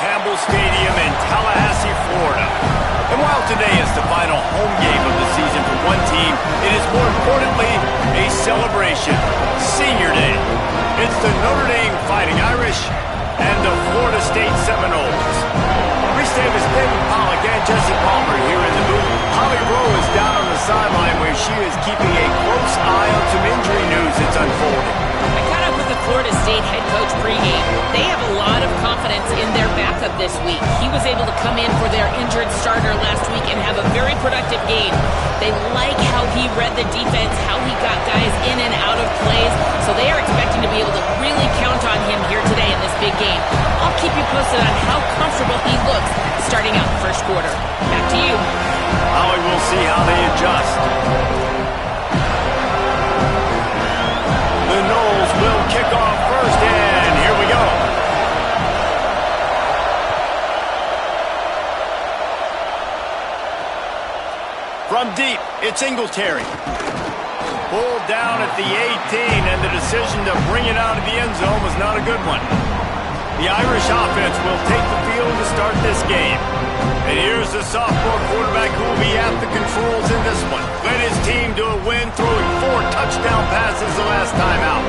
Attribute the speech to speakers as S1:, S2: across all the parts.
S1: Campbell Stadium in Tallahassee, Florida. And while today is the final home game of the season for one team, it is more importantly a celebration. Senior Day. It's the Notre Dame Fighting Irish and the Florida State Seminoles. Reese Davis, David Pollack, and Jesse Palmer here in the booth. Holly Rowe is down on the sideline where she is keeping a close eye on some injury news that's unfolding.
S2: I caught up with the Florida State head coach pregame. They have a lot of confidence in their backup this week. He was able to come in for their injured starter last week and have a very productive game. They like how he read the defense, how he got guys in and out of plays, so they are expecting to be able to really count on him here today in this big game. I'll keep you posted on how comfortable he looks starting out the first quarter. Back to you.
S1: Holly, we'll see how they adjust. The Noles will kick off first, and here we go. From deep, it's Singletary. Pulled down at the 18, and the decision to bring it out of the end zone was not a good one. The Irish offense will take the field to start this game. And here's the sophomore quarterback who will be at the controls in this one. Led his team to a win, throwing 4 touchdown passes the last time out.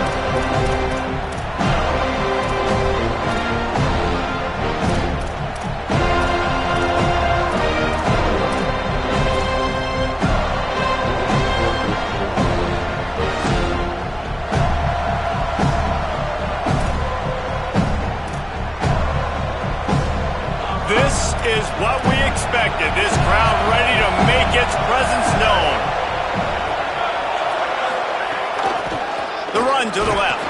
S1: This is what we expected. This crowd ready to make its presence known. The run to the left.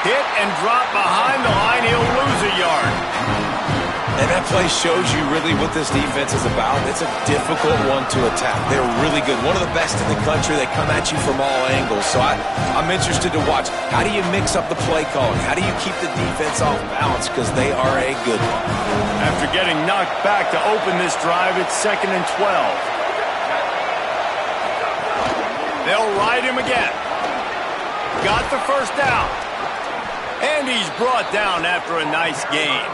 S1: Hit and drop behind the line. He'll lose a yard.
S3: And that play shows you really what this defense is about. It's a difficult one to attack. They're really good. One of the best in the country. They come at you from all angles. So I'm interested to watch. How do you mix up the play calling? How do you keep the defense off balance? Because they are a good one.
S1: After getting knocked back to open this drive, it's 2nd and 12. They'll ride him again. Got the first down. And he's brought down after a nice game.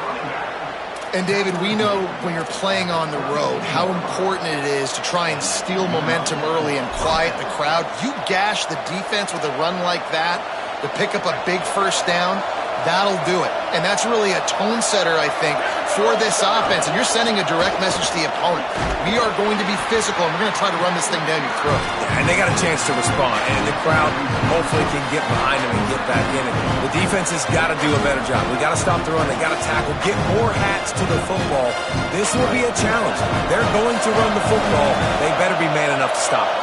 S4: And, David, we know when you're playing on the road how important it is to try and steal momentum early and quiet the crowd. You gash the defense with a run like that to pick up a big first down, that'll do it. And that's really a tone setter, I think, for this offense. And you're sending a direct message to the opponent. We are going to be physical, and we're going to try to run this thing down your throat.
S3: Yeah, and they got a chance to respond. And the crowd hopefully can get behind them and get back in it. The defense has got to do a better job. We got to stop the run. They got to tackle. Get more hats to the football. This will be a challenge. They're going to run the football. They better be man enough to stop it.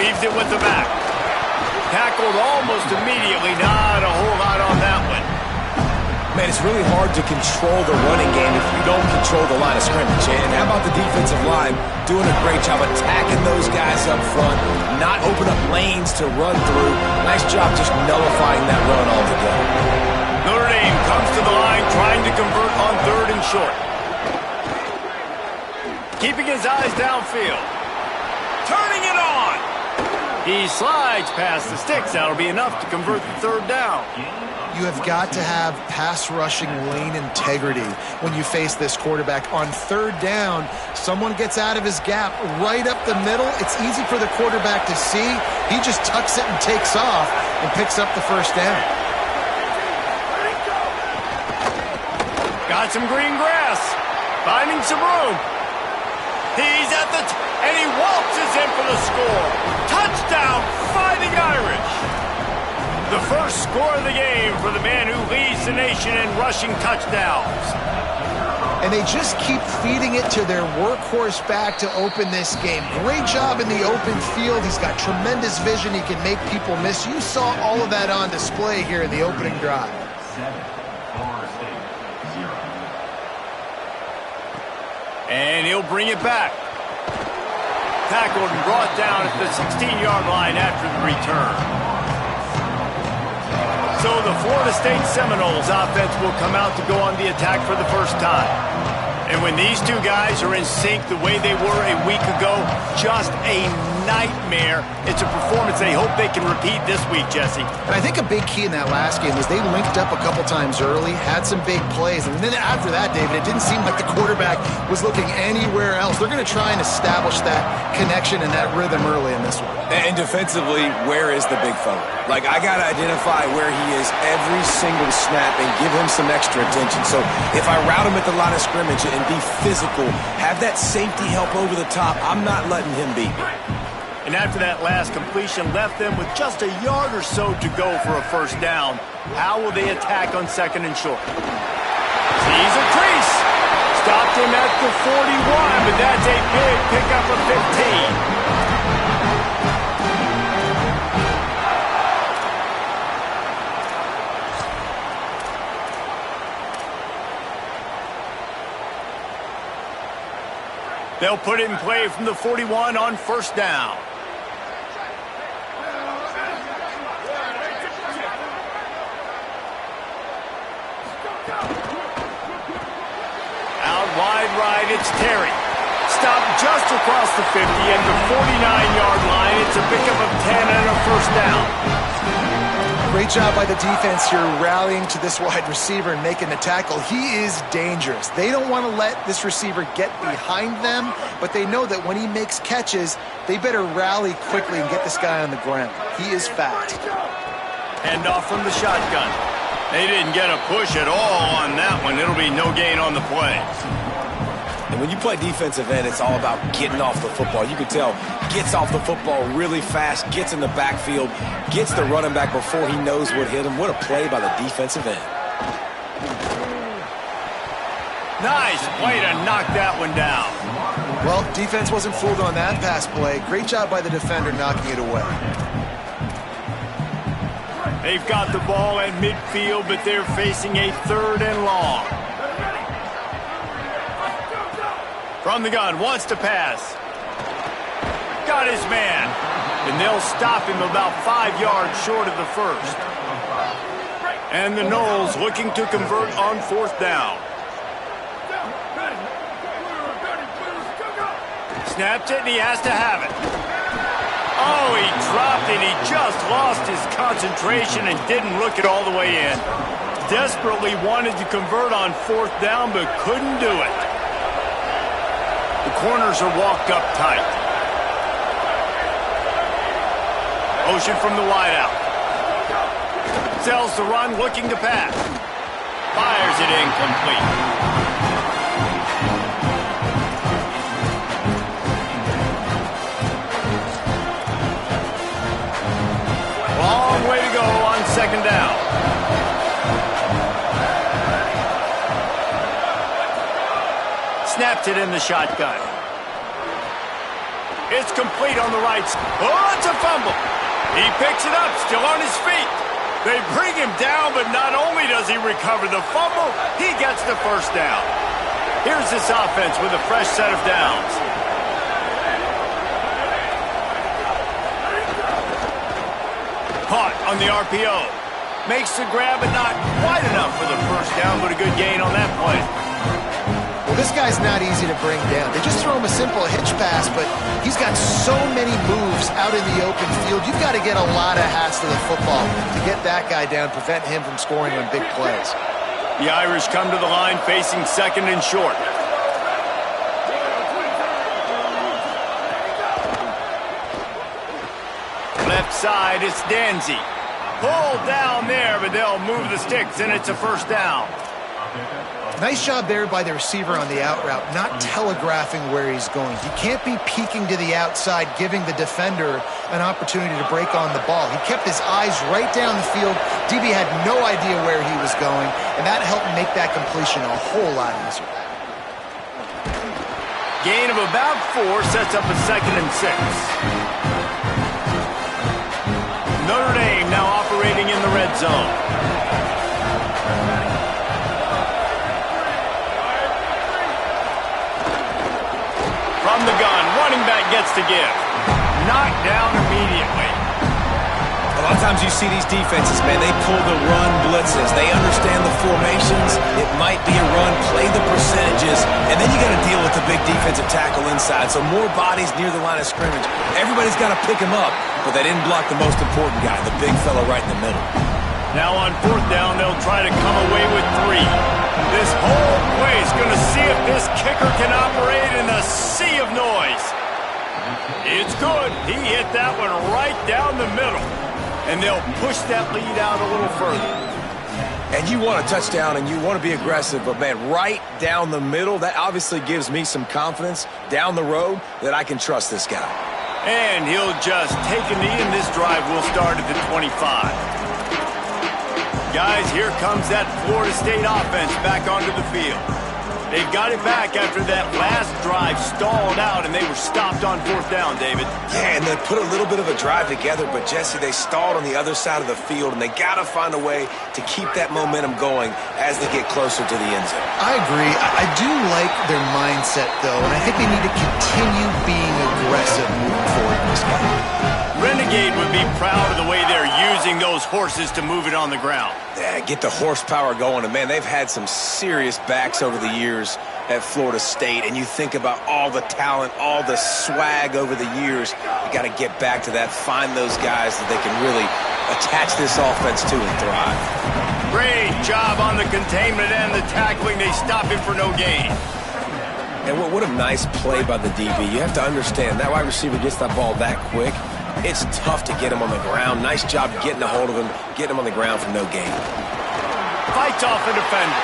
S1: Leaves it with the back. Tackled almost immediately. Not a whole lot on that one.
S3: Man, it's really hard to control the running game if you don't control the line of scrimmage. And how about the defensive line doing a great job attacking those guys up front, not open up lanes to run through. Nice job just nullifying that run altogether.
S1: Notre Dame comes to the line trying to convert on 3rd and short. Keeping his eyes downfield. Turning it on. He slides past the sticks. That'll be enough to convert the 3rd down.
S4: You have got to have pass rushing lane integrity when you face this quarterback. On 3rd down, someone gets out of his gap right up the middle. It's easy for the quarterback to see. He just tucks it and takes off and picks up the first down.
S1: Got some green grass. Finding some room. He's at the and he waltzes in for the score. Touchdown, Fighting Irish. The first score of the game for the man who leads the nation in rushing touchdowns.
S4: And they just keep feeding it to their workhorse back to open this game. Great job in the open field. He's got tremendous vision. He can make people miss. You saw all of that on display here in the opening drive.
S1: And he'll bring it back. Tackled and brought down at the 16-yard line after the return. So the Florida State Seminoles offense will come out to go on the attack for the first time. And when these two guys are in sync the way they were a week ago, just a nightmare. It's a performance they hope they can repeat this week, Jesse.
S4: And I think a big key in that last game was they linked up a couple times early, had some big plays, and then after that, David, it didn't seem like the quarterback was looking anywhere else. They're going to try and establish that connection and that rhythm early in this one.
S3: And defensively, where is the big fella? Like, I got to identify where he is every single snap and give him some extra attention. So if I route him at the line of scrimmage and be physical, have that safety help over the top, I'm not letting him beat me.
S1: And after that last completion left them with just a yard or so to go for a first down. How will they attack on second and short? Sees a crease. Stopped him at the 41, but that's a big pickup of 15. They'll put it in play from the 41 on first down. Out wide right, it's Terry. Stopped just across the 50 and the 49-yard line. It's a pickup of 10 and a first down.
S4: Great job by the defense here rallying to this wide receiver and making the tackle. He is dangerous. They don't want to let this receiver get behind them, but they know that when he makes catches, they better rally quickly and get this guy on the ground. He is fast.
S1: Handoff from the shotgun. They didn't get a push at all on that one. It'll be no gain on the play.
S3: And when you play defensive end, it's all about getting off the football. You can tell, gets off the football really fast, gets in the backfield, gets the running back before he knows what hit him. What a play by the defensive end.
S1: Nice play to knock that one down.
S4: Well, defense wasn't fooled on that pass play. Great job by the defender knocking it away.
S1: They've got the ball at midfield, but they're facing a third and long. From the gun, wants to pass. Got his man. And they'll stop him about 5 yards short of the first. And the Noles looking to convert on fourth down. Snapped it, and he has to have it. Oh, he dropped it. He just lost his concentration and didn't look it all the way in. Desperately wanted to convert on fourth down, but couldn't do it. The corners are walked up tight. Motion from the wideout. Sells the run, looking to pass. Fires it incomplete. Long way to go on second down. Snapped it in the shotgun. It's complete on the right side. Oh, it's a fumble. He picks it up, still on his feet. They bring him down, but not only does he recover the fumble, he gets the first down. Here's this offense with a fresh set of downs. Caught on the RPO. Makes the grab, but not quite enough for the first down, but a good gain on that play.
S4: Well, this guy's not easy to bring down. They just throw him a simple hitch pass, but he's got so many moves out in the open field. You've got to get a lot of hats to the football to get that guy down, prevent him from scoring on big plays.
S1: The Irish come to the line facing second and short. Left side, it's Danzy. Pulled down there, but they'll move the sticks, and it's a first down.
S4: Nice job there by the receiver on the out route, not telegraphing where he's going. He can't be peeking to the outside, giving the defender an opportunity to break on the ball. He kept his eyes right down the field. DB had no idea where he was going, and that helped make that completion a whole lot easier.
S1: Gain of about 4 sets up a second and 6. Notre Dame now operating in the red zone. From the gun, running back gets to give. Knocked down immediately.
S3: A lot of times you see these defenses, man, they pull the run blitzes. They understand the formations. It might be a run, play the percentages, and then you got to deal with the big defensive tackle inside. So more bodies near the line of scrimmage. Everybody's got to pick him up, but they didn't block the most important guy, the big fella right in the middle.
S1: Now on fourth down, they'll try to come away with 3. This whole play's going to see if this kicker can operate in the sea of noise. It's good. He hit that one right down the middle. And they'll push that lead out a little further.
S3: And you want a touchdown and you want to be aggressive, but, man, right down the middle, that obviously gives me some confidence down the road that I can trust this guy.
S1: And he'll just take a knee, and this drive will start at the 25. Guys, here comes that Florida State offense back onto the field. They've got it back after that last drive stalled out, and they were stopped on fourth down, David.
S3: Yeah, and they put a little bit of a drive together, but, Jesse, they stalled on the other side of the field, and they got to find a way to keep that momentum going as they get closer to the end zone.
S4: I agree. I do like their mindset, though, and I think they need to continue being aggressive moving forward in this game.
S1: Renegade would be proud of the way they're using those horses to move it on the ground.
S3: Yeah, get the horsepower going. And, man, they've had some serious backs over the years at Florida State. And you think about all the talent, all the swag over the years. You got to get back to that, find those guys that they can really attach this offense to and thrive.
S1: Great job on the containment and the tackling. They stop him for no gain.
S3: And what a nice play by the DB. You have to understand, that wide receiver gets that ball that quick. It's tough to get him on the ground. Nice job getting a hold of him, getting him on the ground for no gain.
S1: Fights off a defender.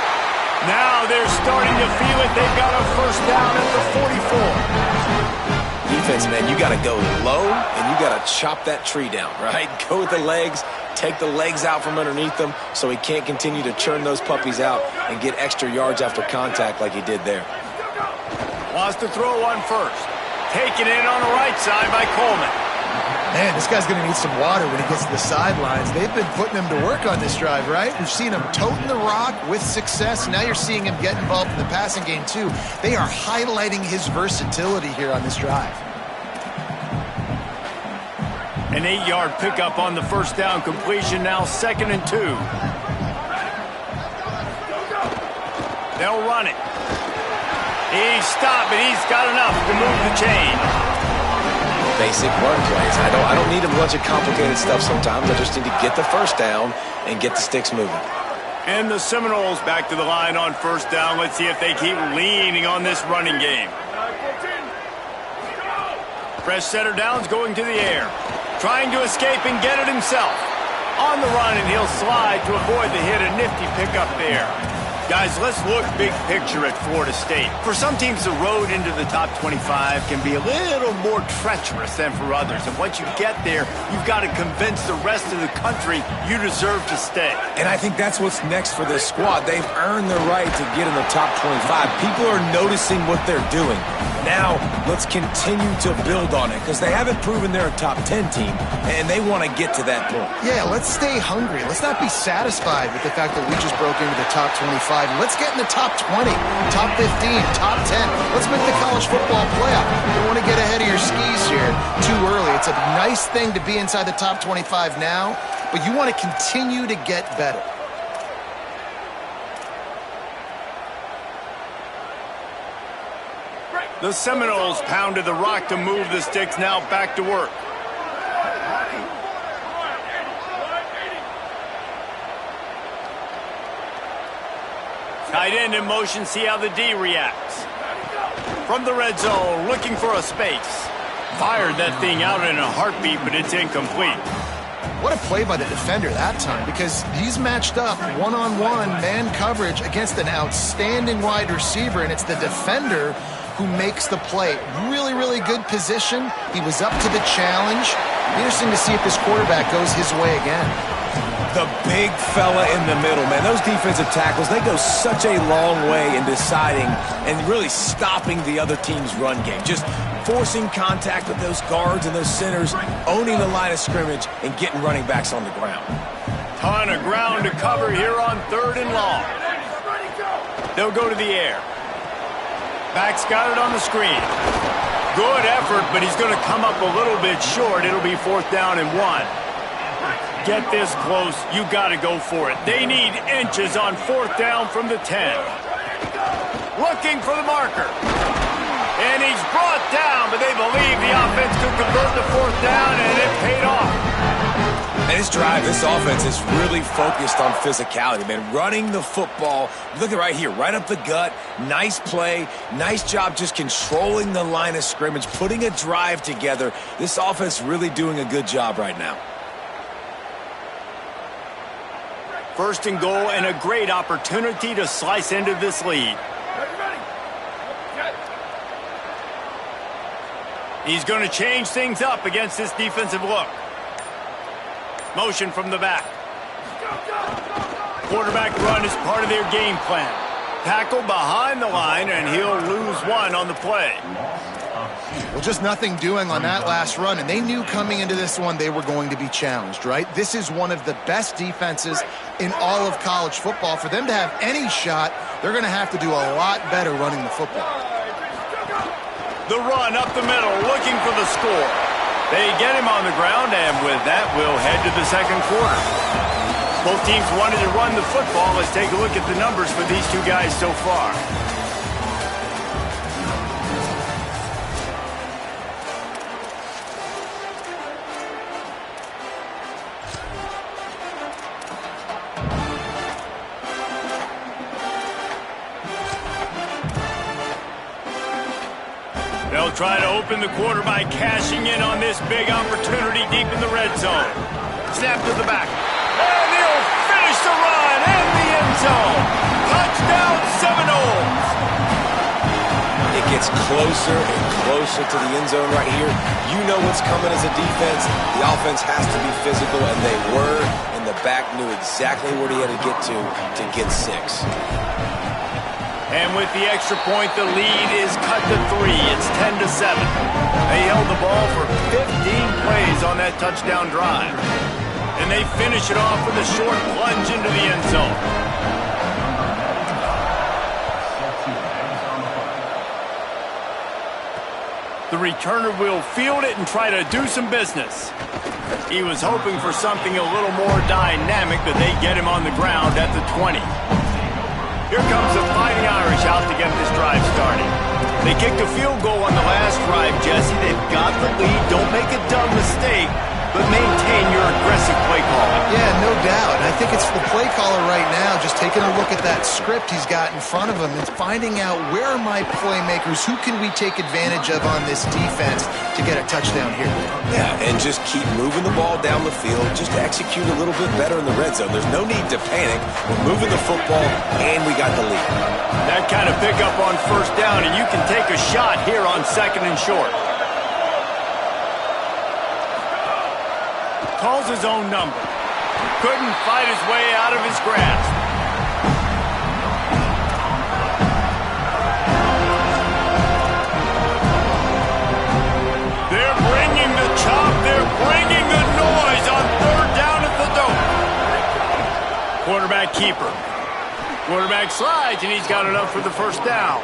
S1: Now they're starting to feel it. They've got a first down at the 44.
S3: Defense, man, you got to go low, and you got to chop that tree down, right? Go with the legs, take the legs out from underneath them so he can't continue to churn those puppies out and get extra yards after contact like he did there.
S1: Wants to throw one first. Taken in on the right side by Coleman.
S4: Man, this guy's going to need some water when he gets to the sidelines. They've been putting him to work on this drive, right? We've seen him toting the rock with success. Now you're seeing him get involved in the passing game, too. They are highlighting his versatility here on this drive.
S1: An 8-yard pickup on the first down completion, now 2nd and 2. They'll run it. He's stopped, but he's got enough to move the chain.
S3: Basic run plays. I don't need a bunch of complicated stuff sometimes. I just need to get the first down and get the sticks moving.
S1: And the Seminoles back to the line on first down. Let's see if they keep leaning on this running game. Fresh setter downs going to the air. Trying to escape and get it himself. On the run, and he'll slide to avoid the hit. A nifty pickup there. Guys, let's look big picture at Florida State. For some teams, the road into the top 25 can be a little more treacherous than for others. And once you get there, you've got to convince the rest of the country you deserve to stay.
S3: And I think that's what's next for this squad. They've earned the right to get in the top 25. People are noticing what they're doing. Now, let's continue to build on it because they haven't proven they're a top 10 team, and they want to get to that point.
S4: Yeah, let's stay hungry. Let's not be satisfied with the fact that we just broke into the top 25. Let's get in the top 20, top 15, top 10. Let's make the college football playoff. You don't want to get ahead of your skis here too early. It's a nice thing to be inside the top 25 now, but you want to continue to get better.
S1: The Seminoles pounded the rock to move the sticks, now back to work. Tight end in motion, see how the D reacts. From the red zone, looking for a space. Fired that thing out in a heartbeat, but it's incomplete.
S4: What a play by the defender that time, because he's matched up one-on-one man coverage against an outstanding wide receiver, and it's the defender who makes the play. Really, really good position. He was up to the challenge. Interesting to see if this quarterback goes his way again.
S3: The big fella in the middle, man. Those defensive tackles, they go such a long way in deciding and really stopping the other team's run game. Just forcing contact with those guards and those centers, owning the line of scrimmage, and getting running backs on the ground.
S1: Ton of ground to cover here on 3rd and long. They'll go to the air. Back's got it on the screen. Good effort, but he's going to come up a little bit short. It'll be 4th down and 1. get this close, you got to go for it. They need inches on 4th down from the 10. Looking for the marker. And he's brought down, but they believe the offense could convert the 4th down, and it paid off.
S3: And this drive, this offense is really focused on physicality, man. Running the football, look at right here, right up the gut. Nice play, nice job just controlling the line of scrimmage, putting a drive together. This offense really doing a good job right now.
S1: 1st and goal, and a great opportunity to slice into this lead. He's going to change things up against this defensive look. Motion from the back. Quarterback run is part of their game plan. Tackle behind the line, and he'll lose one on the play.
S4: Well, just nothing doing on that last run, and they knew coming into this one they were going to be challenged, right? This is one of the best defenses in all of college football. For them to have any shot, they're going to have to do a lot better running the football.
S1: The run up the middle, looking for the score. They get him on the ground, and with that, we'll head to the 2nd quarter. Both teams wanted to run the football. Let's take a look at the numbers for these two guys so far. They'll try to open the quarter by cashing in on this big opportunity deep in the red zone. Snap to the back. And he'll finish the run in the end zone. Touchdown Seminoles.
S3: It gets closer and closer to the end zone right here. You know what's coming as a defense. The offense has to be physical, and they were. And the back knew exactly where he had to get 6.
S1: And with the extra point, the lead is cut to 3. It's 10-7. They held the ball for 15 plays on that touchdown drive. And they finish it off with a short plunge into the end zone. The returner will field it and try to do some business. He was hoping for something a little more dynamic, but they get him on the ground at the 20. Here comes the Fighting Irish out to get this drive started. They kicked a field goal on the last drive, Jesse. They've got the lead. Don't make a dumb mistake, but maintain your aggressive play calling.
S4: Yeah, no doubt. I think it's the play caller right now just taking a look at that script he's got in front of him and finding out where are my playmakers, who can we take advantage of on this defense to get a touchdown here.
S3: Yeah, and just keep moving the ball down the field, just to execute a little bit better in the red zone. There's no need to panic. We're moving the football, and we got the lead.
S1: That kind of pickup on 1st down, and you can take a shot here on 2nd and short. Calls his own number. Couldn't fight his way out of his grasp. They're bringing the chop. They're bringing the noise on 3rd down at the dope. Quarterback keeper. Quarterback slides, and he's got enough for the 1st down.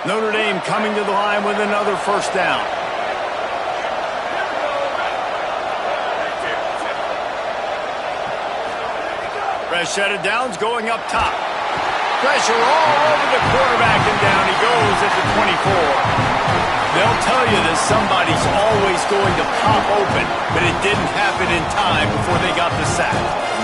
S1: Notre Dame coming to the line with another 1st down. Fresh set of downs going up top. Pressure all over the quarterback, and down he goes at the 24. They'll tell you that somebody's always going to pop open, but it didn't happen in time before they got the sack.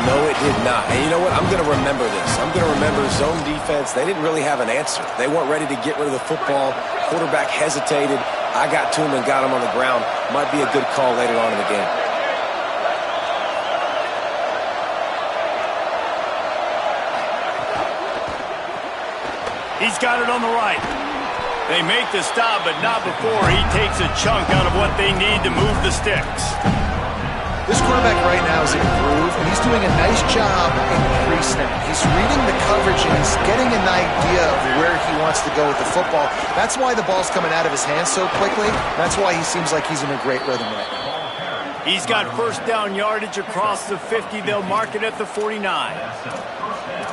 S3: No, it did not. And you know what? I'm going to remember this. I'm going to remember zone defense. They didn't really have an answer. They weren't ready to get rid of the football. Quarterback hesitated. I got to him and got him on the ground. Might be a good call later on in the game.
S1: He's got it on the right. They make the stop, but not before he takes a chunk out of what they need to move the sticks.
S4: This quarterback right now is in a groove, and he's doing a nice job in pre-snap. He's reading the coverage, and he's getting an idea of where he wants to go with the football. That's why the ball's coming out of his hands so quickly. That's why he seems like he's in a great rhythm right now.
S1: He's got 1st down yardage across the 50. They'll mark it at the 49.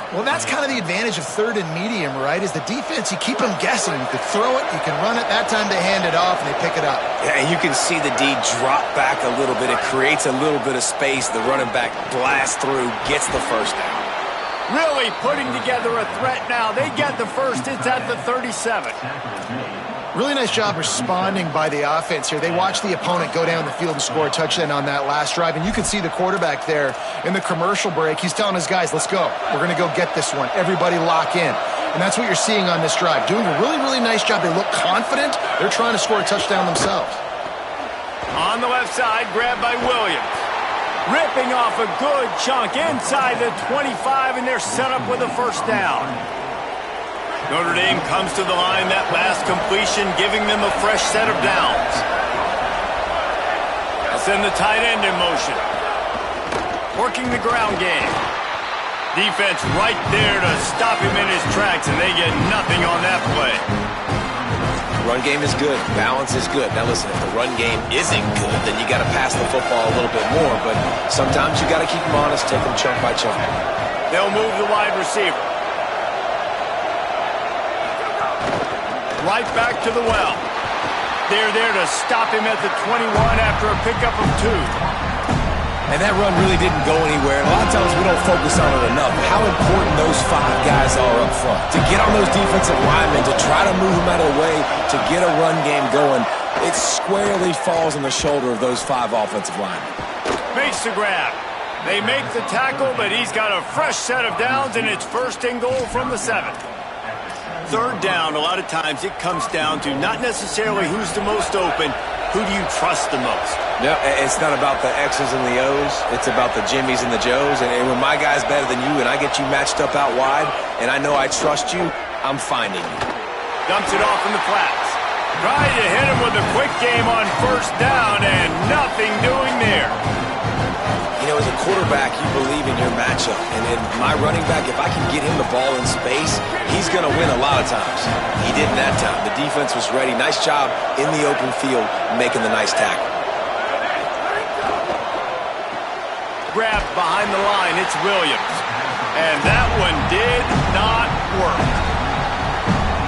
S4: Well, that's kind of the advantage of third and medium, right? Is the defense, you keep them guessing. You can throw it, you can run it. That time they hand it off and they pick it up.
S3: Yeah, and you can see the D drop back a little bit. It creates a little bit of space. The running back blasts through, gets the first down.
S1: Really putting together a threat now. They get the first. It's at the 37.
S4: Really nice job responding by the offense here. They watched the opponent go down the field and score a touchdown on that last drive, and you can see the quarterback there in the commercial break. He's telling his guys, let's go. We're going to go get this one. Everybody lock in. And that's what you're seeing on this drive. Doing a really, really nice job. They look confident. They're trying to score a touchdown themselves.
S1: On the left side, grabbed by Williams. Ripping off a good chunk inside the 25, and they're set up with a first down. Notre Dame comes to the line, that last completion giving them a fresh set of downs. They'll send the tight end in motion. Working the ground game. Defense right there to stop him in his tracks, and they get nothing on that play.
S3: Run game is good. Balance is good. Now listen, if the run game isn't good, then you got to pass the football a little bit more, but sometimes you got to keep them honest, take them chunk by chunk.
S1: They'll move the wide receiver. Right back to the well. They're there to stop him at the 21 after a pickup of 2.
S3: And that run really didn't go anywhere. And a lot of times we don't focus on it enough. How important those 5 guys are up front. To get on those defensive linemen, to try to move them out of the way, to get a run game going, it squarely falls on the shoulder of those 5 offensive linemen.
S1: Makes the grab. They make the tackle, but he's got a fresh set of downs, and it's first and goal from the 7. Third down, a lot of times it comes down to not necessarily who's the most open, who do you trust the most?
S3: No, it's not about the X's and the O's. It's about the Jimmies and the Joes. And when my guy's better than you and I get you matched up out wide and I know I trust you, I'm finding you.
S1: Dumps it off in the flats. Trying to hit him with a quick game on first down and nothing doing there.
S3: You know, as a quarterback, you believe in your matchup. And in my running back, if I can get him the ball in space, he's going to win a lot of times. He didn't that time. The defense was ready. Nice job in the open field making the nice tackle.
S1: Grabbed behind the line, it's Williams. And that one did not work.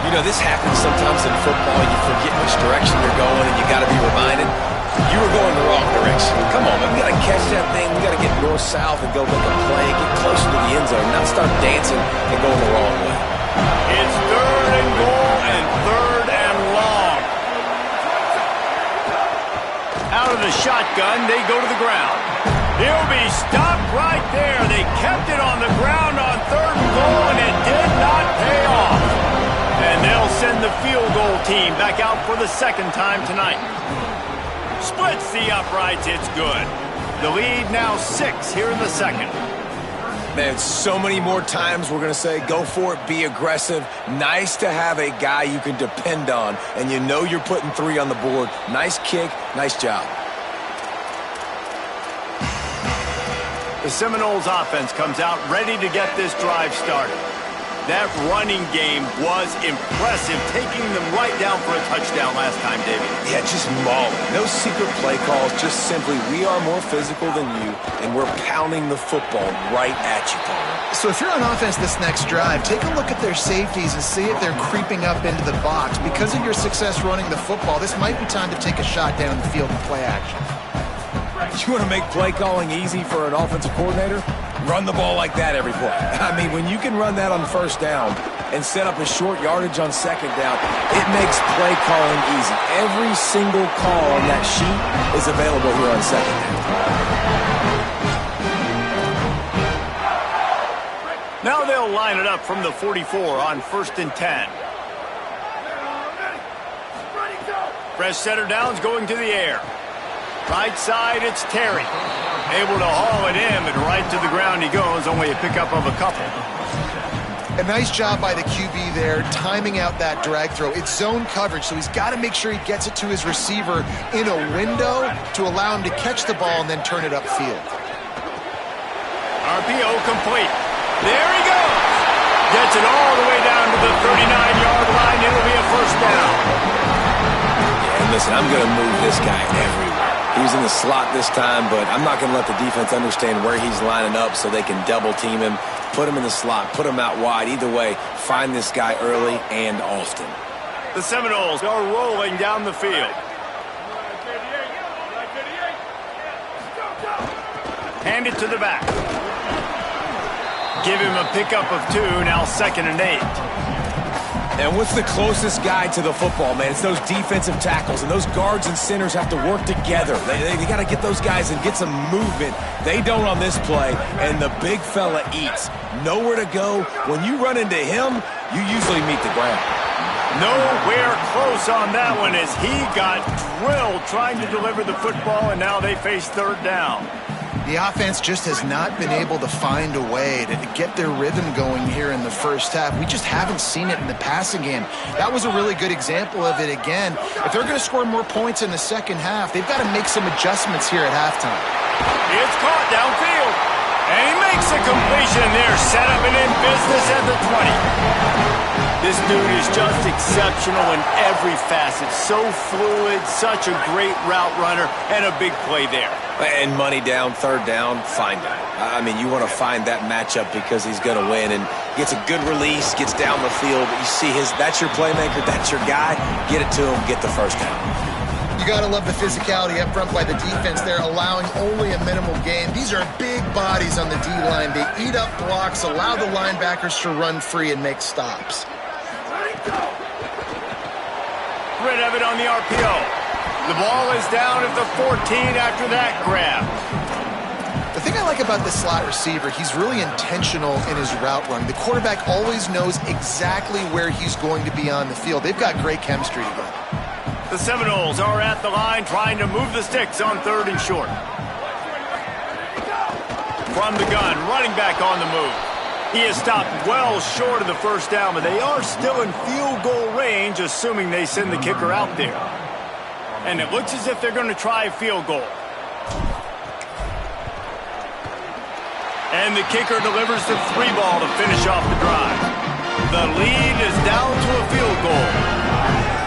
S3: You know, this happens sometimes in football. You forget which direction you're going, and you got to be reminded. You were going the wrong direction. Come on, man. We got to catch that thing. We got to get north-south and go make a play, get closer to the end zone, not start dancing and going the wrong way.
S1: It's third and goal and third and long. Out of the shotgun, they go to the ground. He'll be stopped right there. They kept it on the ground on third and goal, and it did not pay off. And they'll send the field goal team back out for the second time tonight. Splits the uprights, it's good. The lead now 6 here in the second.
S3: Man, so many more times we're going to say, go for it, be aggressive. Nice to have a guy you can depend on, and you know you're putting 3 on the board. Nice kick, nice job.
S1: The Seminoles offense comes out ready to get this drive started. That running game was impressive, taking them right down for a touchdown last time, David.
S3: Yeah, just mauling. No secret play calls, just simply we are more physical than you, and we're pounding the football right at you, Palmer.
S4: So if you're on offense this next drive, take a look at their safeties and see if they're creeping up into the box. Because of your success running the football, this might be time to take a shot down the field and play action.
S3: You want to make play calling easy for an offensive coordinator? Run the ball like that every play. I mean, when you can run that on first down and set up a short yardage on second down, it makes play calling easy. Every single call on that sheet is available here on second down.
S1: Now they'll line it up from the 44 on 1st and 10. Fresh setter downs going to the air. Right side, it's Terry. Able to haul it in, but right to the ground he goes. Only a pickup of a couple.
S4: A nice job by the QB there, timing out that drag throw. It's zone coverage, so he's got to make sure he gets it to his receiver in a window to allow him to catch the ball and then turn it upfield.
S1: RPO complete. There he goes. Gets it all the way down to the 39-yard line. It'll be a first down.
S3: Yeah, and listen, I'm going to move this guy everywhere. He was in the slot this time, but I'm not going to let the defense understand where he's lining up so they can double team him, put him in the slot, put him out wide. Either way, find this guy early and often.
S1: The Seminoles are rolling down the field. Hand it to the back. Give him a pickup of 2, now 2nd and 8.
S3: And what's the closest guy to the football, man? It's those defensive tackles, and those guards and centers have to work together. They got to get those guys and get some movement. They don't on this play, and the big fella eats. Nowhere to go. When you run into him, you usually meet the ground.
S1: Nowhere close on that one as he got drilled trying to deliver the football, and now they face 3rd down.
S4: The offense just has not been able to find a way to get their rhythm going here in the first half. We just haven't seen it in the passing game. That was a really good example of it again. If they're going to score more points in the second half, they've got to make some adjustments here at halftime.
S1: It's caught downfield, and he makes a completion there. Set up and in business at the 20. This dude is just exceptional in every facet. So fluid, such a great route runner, and a big play there.
S3: And money down, 3rd down, find him. I mean, you want to find that matchup because he's going to win, and gets a good release, gets down the field. You see that's your playmaker, that's your guy. Get it to him, get the 1st down.
S4: You got to love the physicality up front by the defense. They're allowing only a minimal gain. These are big bodies on the D-line. They eat up blocks, allow the linebackers to run free and make stops.
S1: Rid of it on the RPO. The ball is down at the 14 after that grab.
S4: The thing I like about the slot receiver, he's really intentional in his route run. The quarterback always knows exactly where he's going to be on the field. They've got great chemistry together.
S1: The Seminoles are at the line trying to move the sticks on 3rd and short. From the gun, running back on the move. He is stopped well short of the 1st down, but they are still in field goal range, assuming they send the kicker out there. And it looks as if they're going to try a field goal. And the kicker delivers the 3 ball to finish off the drive. The lead is down to a field goal.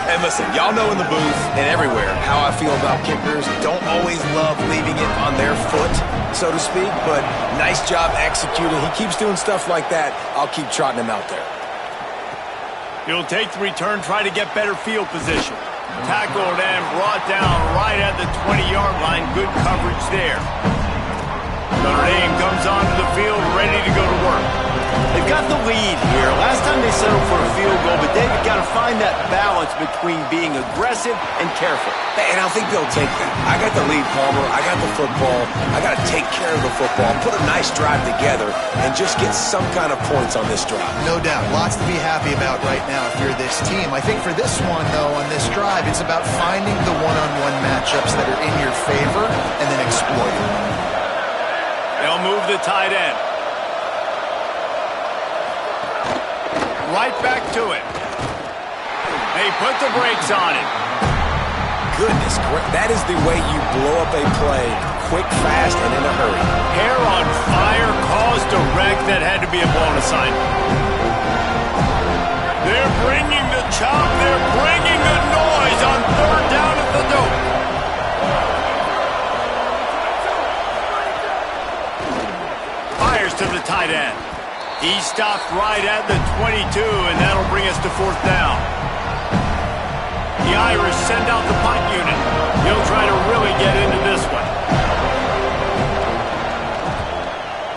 S3: And listen, y'all know in the booth and everywhere how I feel about kickers. Don't always love leaving it on their foot, so to speak, but nice job executing. He keeps doing stuff like that. I'll keep trotting him out there.
S1: He'll take the return, try to get better field position. Tackled and brought down right at the 20-yard line. Good coverage there. Notre Dame comes onto the field ready to go to work. They've got the lead here. Last time they settled for a field goal, but they've got to find that balance between being aggressive and careful.
S3: And I think they'll take that. I got the lead, Palmer. I got the football. I got to take care of the football, put a nice drive together, and just get some kind of points on this drive.
S4: No doubt. Lots to be happy about right now if you're this team. I think for this one, though, on this drive, it's about finding the one-on-one matchups that are in your favor and then exploiting them.
S1: They'll move the tight end. Right back to it. They put the brakes on it.
S3: Goodness, that is the way you blow up a play, quick, fast, and in a hurry.
S1: Hair on fire caused a wreck that had to be a blown assignment. They're bringing the chop. They're bringing the noise on 3rd down at the dope. Fires to the tight end. He stopped right at the 22, and that'll bring us to 4th down. The Irish send out the punt unit. He'll try to really get into this one.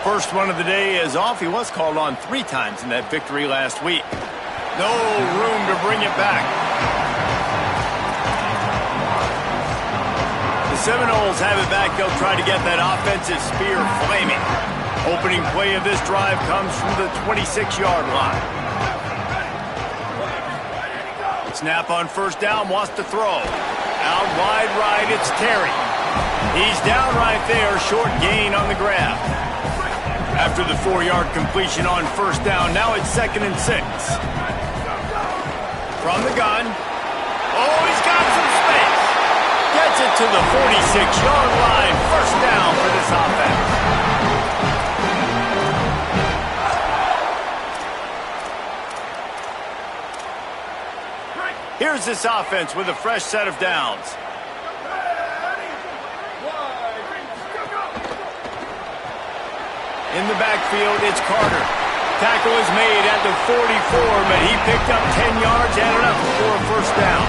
S1: First one of the day is off. He was called on 3 times in that victory last week. No room to bring it back. The Seminoles have it back. They'll try to get that offensive spear flaming. Opening play of this drive comes from the 26-yard line. Snap on 1st down, wants to throw. Out wide right, it's Terry. He's down right there, short gain on the grab. After the 4-yard completion on 1st down, now it's 2nd and 6. From the gun. Oh, he's got some space. Gets it to the 46-yard line. 1st down for this offense. Here's this offense with a fresh set of downs. In the backfield, it's Carter. Tackle is made at the 44, but he picked up 10 yards and enough for a first down.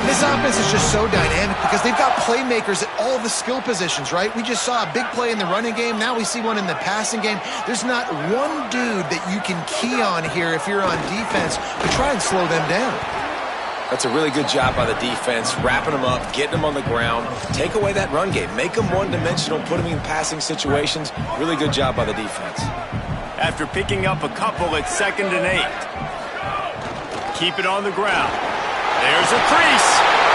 S4: This offense is just so dynamic because they've got playmakers at all the skill positions, right? We just saw a big play in the running game. Now we see one in the passing game. There's not one dude that you can key on here if you're on defense to try and slow them down.
S3: That's a really good job by the defense, wrapping them up, getting them on the ground, take away that run game, make them one-dimensional, put them in passing situations. Really good job by the defense.
S1: After picking up a couple at 2nd and 8. Keep it on the ground. There's a crease.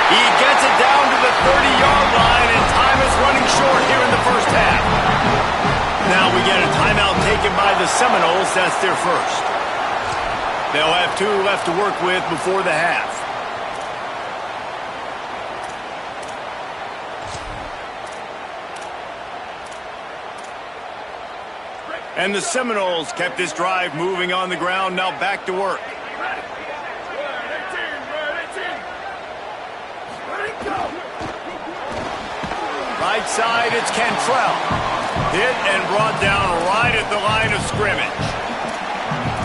S1: He gets it down to the 30-yard line, and time is running short here in the first half. Now we get a timeout taken by the Seminoles. That's their first. They'll have 2 left to work with before the half. And the Seminoles kept this drive moving on the ground. Now back to work. Right side, it's Cantrell. Hit and brought down right at the line of scrimmage.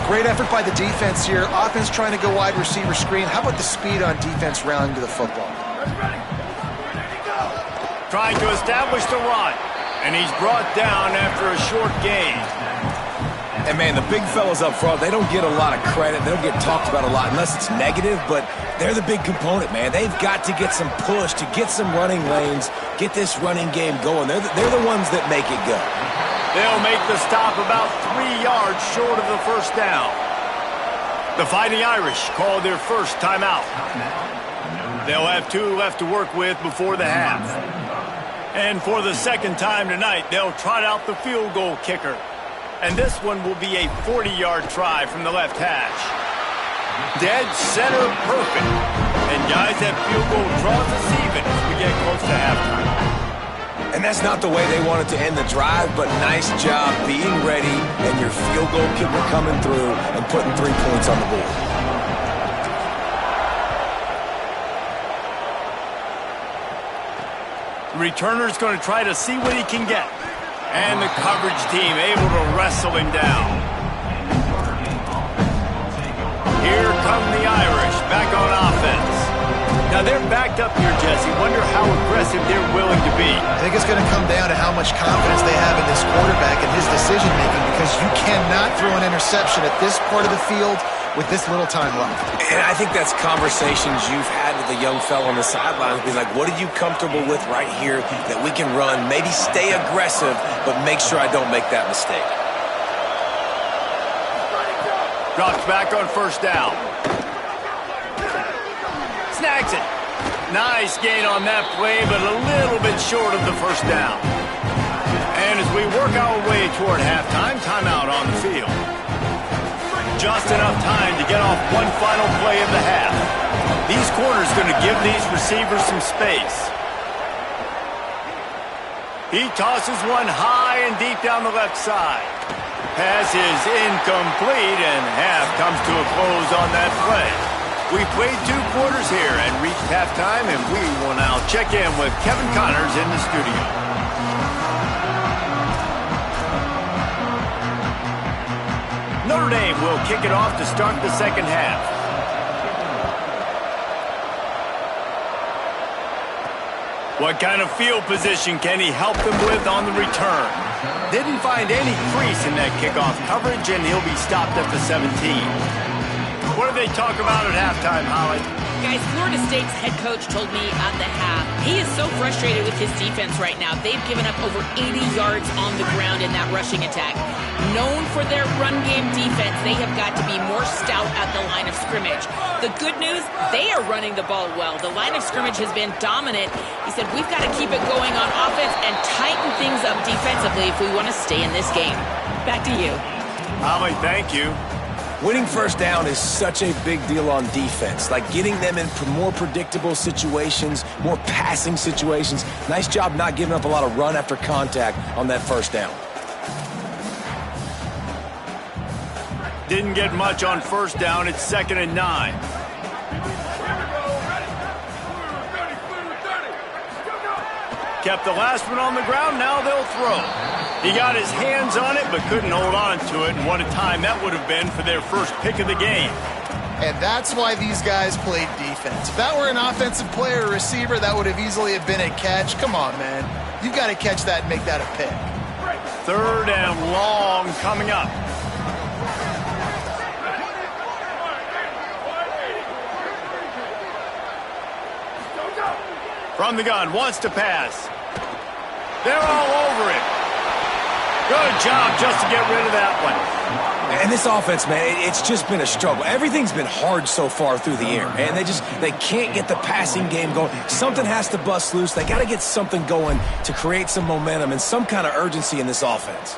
S4: Great effort by the defense here. Offense trying to go wide receiver screen. How about the speed on defense rallying to the football?
S1: Trying to establish the run. And he's brought down after a short gain.
S3: And, man, the big fellas up front, they don't get a lot of credit. They don't get talked about a lot unless it's negative, but they're the big component, man. They've got to get some push, to get some running lanes, get this running game going. They're the ones that make it go.
S1: They'll make the stop about 3 yards short of the first down. The Fighting Irish call their first timeout. They'll have 2 left to work with before the half. And for the second time tonight, they'll trot out the field goal kicker. And this one will be a 40-yard try from the left hash. Dead center perfect. And guys, that field goal draws us even as we get close to halftime.
S3: And that's not the way they wanted to end the drive, but nice job being ready and your field goal kicker coming through and putting 3 points on the board.
S1: The returner's going to try to see what he can get. And the coverage team able to wrestle him down. Here come the Irish back on offense. Now they're backed up here, Jesse. Wonder how aggressive they're willing to be.
S4: I think it's going to come down to how much confidence they have in this quarterback and his decision-making, because you cannot throw an interception at this part of the field with this little time left.
S3: And I think that's conversations you've had with the young fellow on the sidelines. Be like, what are you comfortable with right here that we can run? Maybe stay aggressive, but make sure I don't make that mistake.
S1: Drops back on first down. Snags it. Nice gain on that play, but a little bit short of the first down. And as we work our way toward halftime, timeout on the field. Just enough time to get off one final play of the half. These corners going to give these receivers some space. He tosses one high and deep down the left side. Pass is incomplete, and half comes to a close on that play. We played 2 quarters here and reached halftime, and we will now check in with Kevin Connors in the studio. Notre Dame will kick it off to start the second half. What kind of field position can he help them with on the return? Didn't find any crease in that kickoff coverage, and he'll be stopped at the 17. What do they talk about at halftime, Holly?
S2: Guys, Florida State's head coach told me at the half, he is so frustrated with his defense right now. They've given up over 80 yards on the ground in that rushing attack. Known for their run game defense, they have got to be more stout at the line of scrimmage. The good news, they are running the ball well. The line of scrimmage has been dominant. He said, we've got to keep it going on offense and tighten things up defensively if we want to stay in this game. Back to you.
S1: Holly, thank you.
S3: Winning first down is such a big deal on defense, like getting them in more predictable situations, more passing situations. Nice job not giving up a lot of run after contact on that first down.
S1: Didn't get much on first down. It's 2nd and 9. Kept the last one on the ground. Now they'll throw. He got his hands on it, but couldn't hold on to it, and what a time that would have been for their first pick of the game.
S4: And that's why these guys played defense. If that were an offensive player or receiver, that would have easily have been a catch. Come on, man. You've got to catch that and make that a pick.
S1: 3rd and long coming up. From the gun, wants to pass. They're all over it. Good job just to get rid of that one.
S3: And this offense, man, it's just been a struggle. Everything's been hard so far through the air, and they can't get the passing game going. Something has to bust loose. They got to get something going to create some momentum and some kind of urgency in this offense.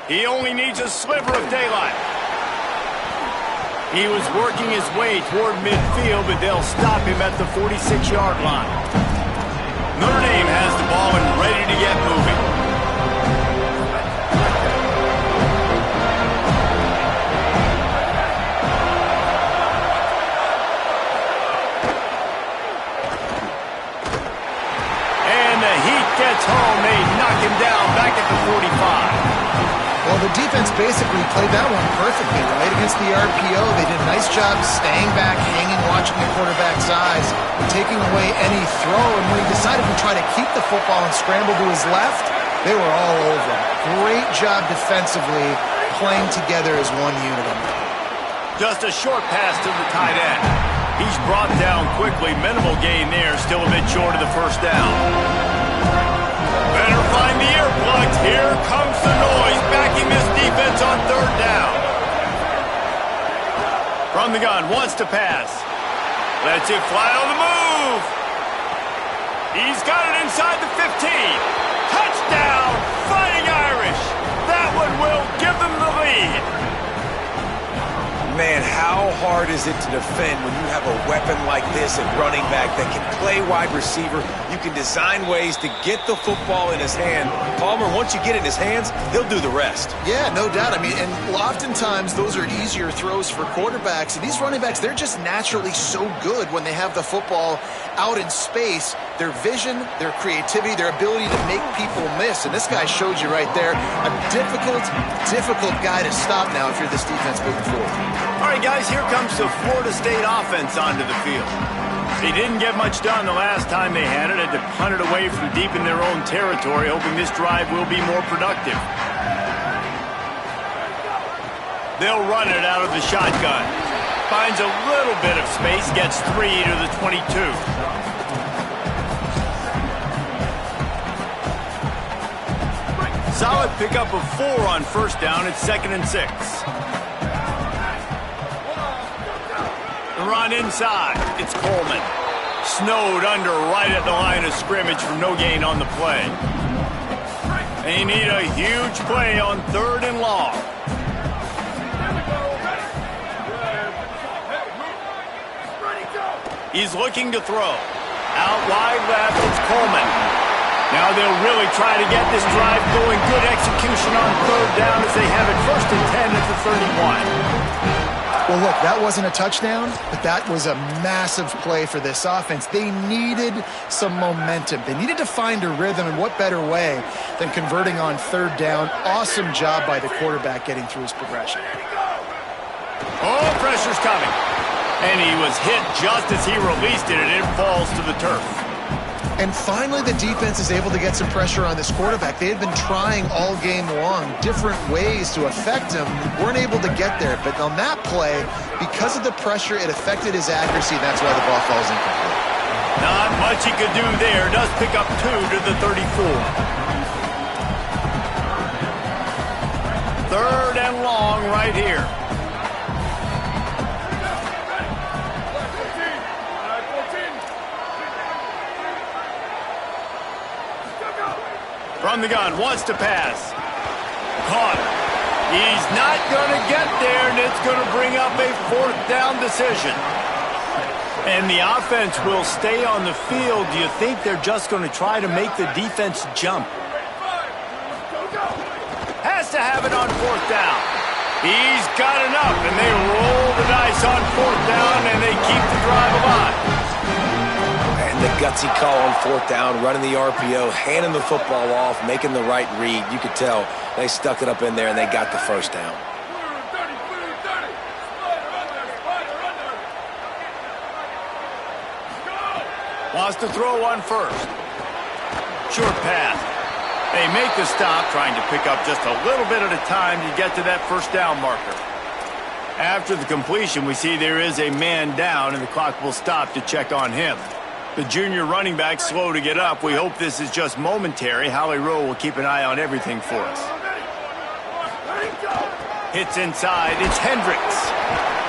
S1: He only needs a sliver of daylight. He was working his way toward midfield, but they'll stop him at the 46-yard line. Notre Dame has the ball and ready to get moving. Gets home, they knock him down back at the 45.
S4: Well, the defense basically played that one perfectly, right? Against the RPO, they did a nice job staying back, hanging, watching the quarterback's eyes, taking away any throw, and when he decided to try to keep the football and scramble to his left, they were all over him. Great job defensively, playing together as one unit.
S1: Just a short pass to the tight end. He's brought down quickly, minimal gain there, still a bit short of the first down. Better find the earplugs. Here comes the noise, backing this defense on 3rd down. From the gun, wants to pass. Lets it fly on the move. He's got it inside the 15. Touchdown, Fighting Irish. That one will give them the lead.
S3: Man, how hard is it to defend when you have a weapon like this at running back that can play wide receiver? You can design ways to get the football in his hand. Palmer, once you get it in his hands, he'll do the rest.
S4: Yeah, no doubt. I mean, and oftentimes those are easier throws for quarterbacks. And these running backs, they're just naturally so good when they have the football out in space. Their vision, their creativity, their ability to make people miss. And this guy showed you right there, a difficult guy to stop now if you're this defense moving forward.
S1: All right, guys, here comes the Florida State offense onto the field. They didn't get much done the last time they had it. Had to punt it away from deep in their own territory, hoping this drive will be more productive. They'll run it out of the shotgun. Finds a little bit of space, gets 3 to the 22. Solid pickup of 4 on 1st down. It's 2nd and 6. Run inside. It's Coleman. Snowed under right at the line of scrimmage for no gain on the play. They need a huge play on 3rd and long. He's looking to throw. Out wide left, it's Coleman. Now they'll really try to get this drive going. Good execution on 3rd down as they have it 1st and 10 at the 31.
S4: Well, look, that wasn't a touchdown, but that was a massive play for this offense. They needed some momentum. They needed to find a rhythm, and what better way than converting on 3rd down. Awesome job by the quarterback getting through his progression.
S1: Oh, pressure's coming. And he was hit just as he released it, and it falls to the turf.
S4: And finally, the defense is able to get some pressure on this quarterback. They had been trying all game long different ways to affect him. Weren't able to get there. But on that play, because of the pressure, it affected his accuracy, and that's why the ball falls incomplete.
S1: Not much he could do there. Does pick up 2 to the 34. 3rd and long right here. From the gun, wants to pass. Caught. He's not going to get there, and it's going to bring up a 4th down decision. And the offense will stay on the field. Do you think they're just going to try to make the defense jump? Has to have it on 4th down. He's got enough, and they roll the dice on 4th down, and they keep the drive alive.
S3: And the gutsy call on fourth down, running the RPO, handing the football off, making the right read. You could tell they stuck it up in there and they got the first down.
S1: Wants to throw on first. Short pass. They make the stop, trying to pick up just a little bit at a time to get to that first down marker. After the completion, we see there is a man down, and the clock will stop to check on him. The junior running back slow to get up. We hope this is just momentary. Howie Rowe will keep an eye on everything for us. Hits inside. It's Hendricks.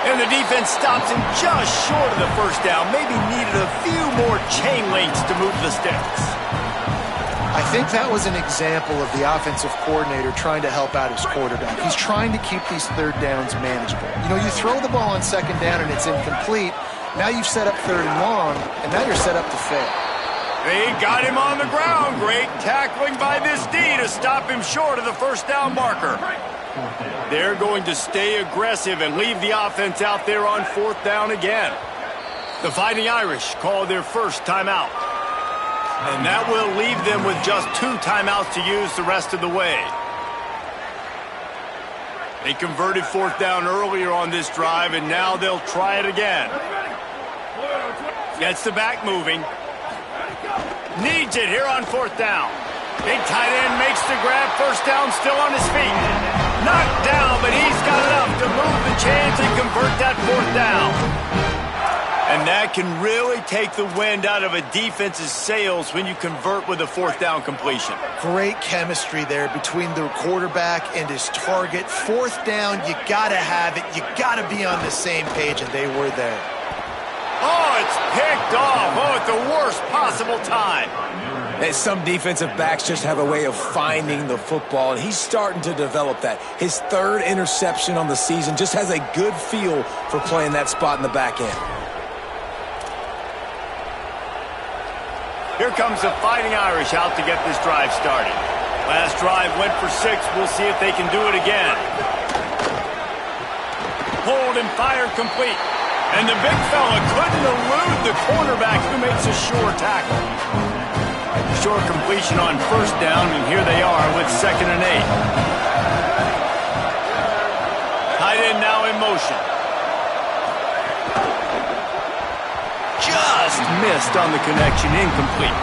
S1: And the defense stops him just short of the first down. Maybe needed a few more chain links to move the sticks.
S4: I think that was an example of the offensive coordinator trying to help out his quarterback. He's trying to keep these third downs manageable. You know, you throw the ball on second down and it's incomplete. Now you've set up third and long, and now you're set up to fail.
S1: They got him on the ground. Great tackling by this D to stop him short of the first down marker. They're going to stay aggressive and leave the offense out there on fourth down again. The Fighting Irish call their first timeout. And that will leave them with just 2 timeouts to use the rest of the way. They converted fourth down earlier on this drive, and now they'll try it again. Gets the back moving. Needs it here on fourth down. Big tight end makes the grab. First down, still on his feet. Knocked down, but he's got enough to move the chains and convert that fourth down. And that can really take the wind out of a defense's sails when you convert with a fourth down completion.
S4: Great chemistry there between the quarterback and his target. Fourth down, you got to have it. You got to be on the same page, and they were there.
S1: Oh, it's picked off. Oh, at the worst possible time.
S3: And some defensive backs just have a way of finding the football, and he's starting to develop that. His 3rd interception on the season, just has a good feel for playing that spot in the back end.
S1: Here comes the Fighting Irish out to get this drive started. Last drive went for 6. We'll see if they can do it again. Hold and fire complete. And the big fella couldn't elude the cornerback who makes a sure tackle. Short completion on first down, and here they are with 2nd and 8. Tight end now in motion. Just missed on the connection, incomplete.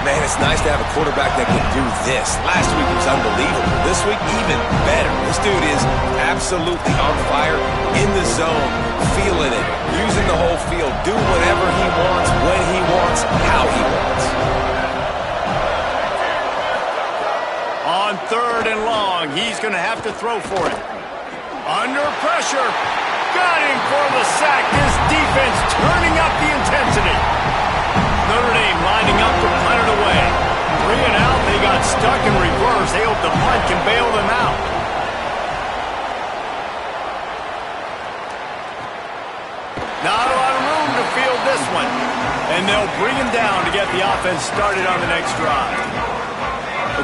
S3: Man, it's nice to have a quarterback that can do this. Last week was unbelievable. This week, even better. This dude is absolutely on fire, in the zone, feeling it, using the whole field, doing whatever he wants, when he wants, how he wants.
S1: On 3rd and long, he's going to have to throw for it. Under pressure. Got him for the sack. This defense turning up the intensity. Notre Dame lining up to punt it away. 3 and out. They got stuck in reverse. They hope the punt can bail them out. Not a lot of room to field this one. And they'll bring him down to get the offense started on the next drive.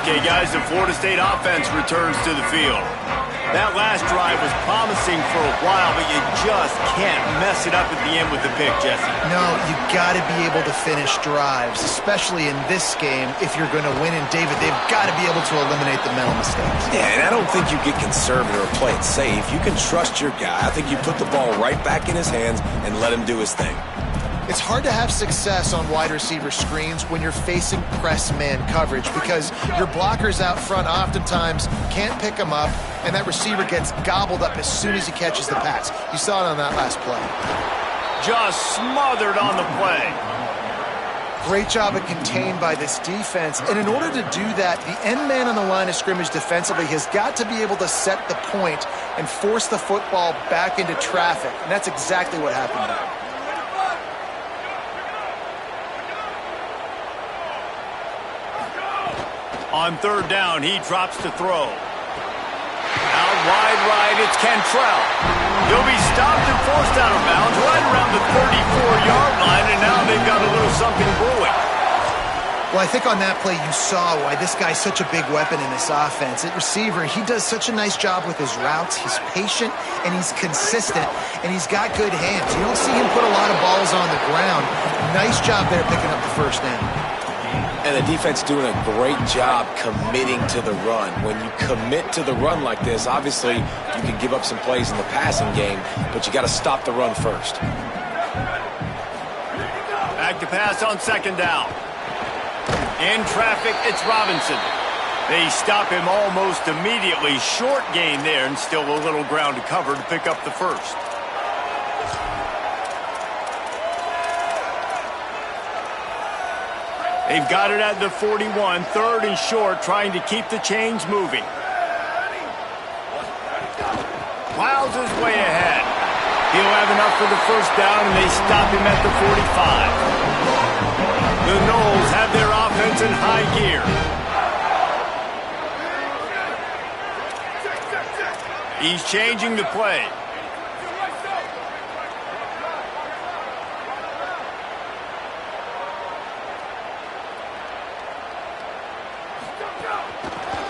S1: Okay, guys, the Florida State offense returns to the field. That last drive was promising for a while, but you just can't mess it up at the end with the pick, Jesse.
S4: No, you got to be able to finish drives, especially in this game. If you're going to win, and David, they've got to be able to eliminate the mental mistakes.
S3: Yeah, and I don't think you get conservative or play it safe. You can trust your guy. I think you put the ball right back in his hands and let him do his thing.
S4: It's hard to have success on wide receiver screens when you're facing press man coverage because your blockers out front oftentimes can't pick them up, and that receiver gets gobbled up as soon as he catches the pass. You saw it on that last play.
S1: Just smothered on the play.
S4: Great job of contained by this defense, and in order to do that, the end man on the line of scrimmage defensively has got to be able to set the point and force the football back into traffic, and that's exactly what happened there.
S1: On 3rd down, he drops to throw. Out wide right, it's Cantrell. He'll be stopped and forced out of bounds right around the 34-yard line, and now they've got a little something brewing.
S4: Well, I think on that play you saw why this guy's such a big weapon in this offense. At receiver, he does such a nice job with his routes. He's patient, and he's consistent, and he's got good hands. You don't see him put a lot of balls on the ground. Nice job there picking up the first down.
S3: And the defense doing a great job committing to the run. When you commit to the run like this, obviously you can give up some plays in the passing game, but you got to stop the run first.
S1: Back to pass on second down. In traffic, it's Robinson. They stop him almost immediately. Short gain there, and still a little ground to cover to pick up the first. They've got it at the 41, third and short, trying to keep the chains moving. Plows his way ahead. He'll have enough for the first down, and they stop him at the 45. The Noles have their offense in high gear. He's changing the play.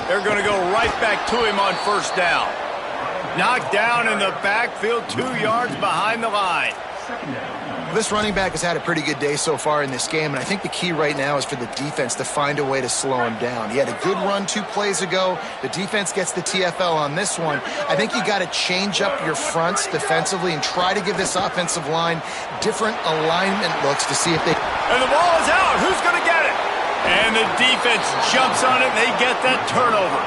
S1: They're going to go right back to him on first down. Knocked down in the backfield, 2 yards behind the line.
S4: This running back has had a pretty good day so far in this game, and I think the key right now is for the defense to find a way to slow him down. He had a good run 2 plays ago. The defense gets the TFL on this one. I think you got to change up your fronts defensively and try to give this offensive line different alignment looks to see if they...
S1: And the ball is out. Who's going to get it? And the defense jumps on it, and they get that turnover.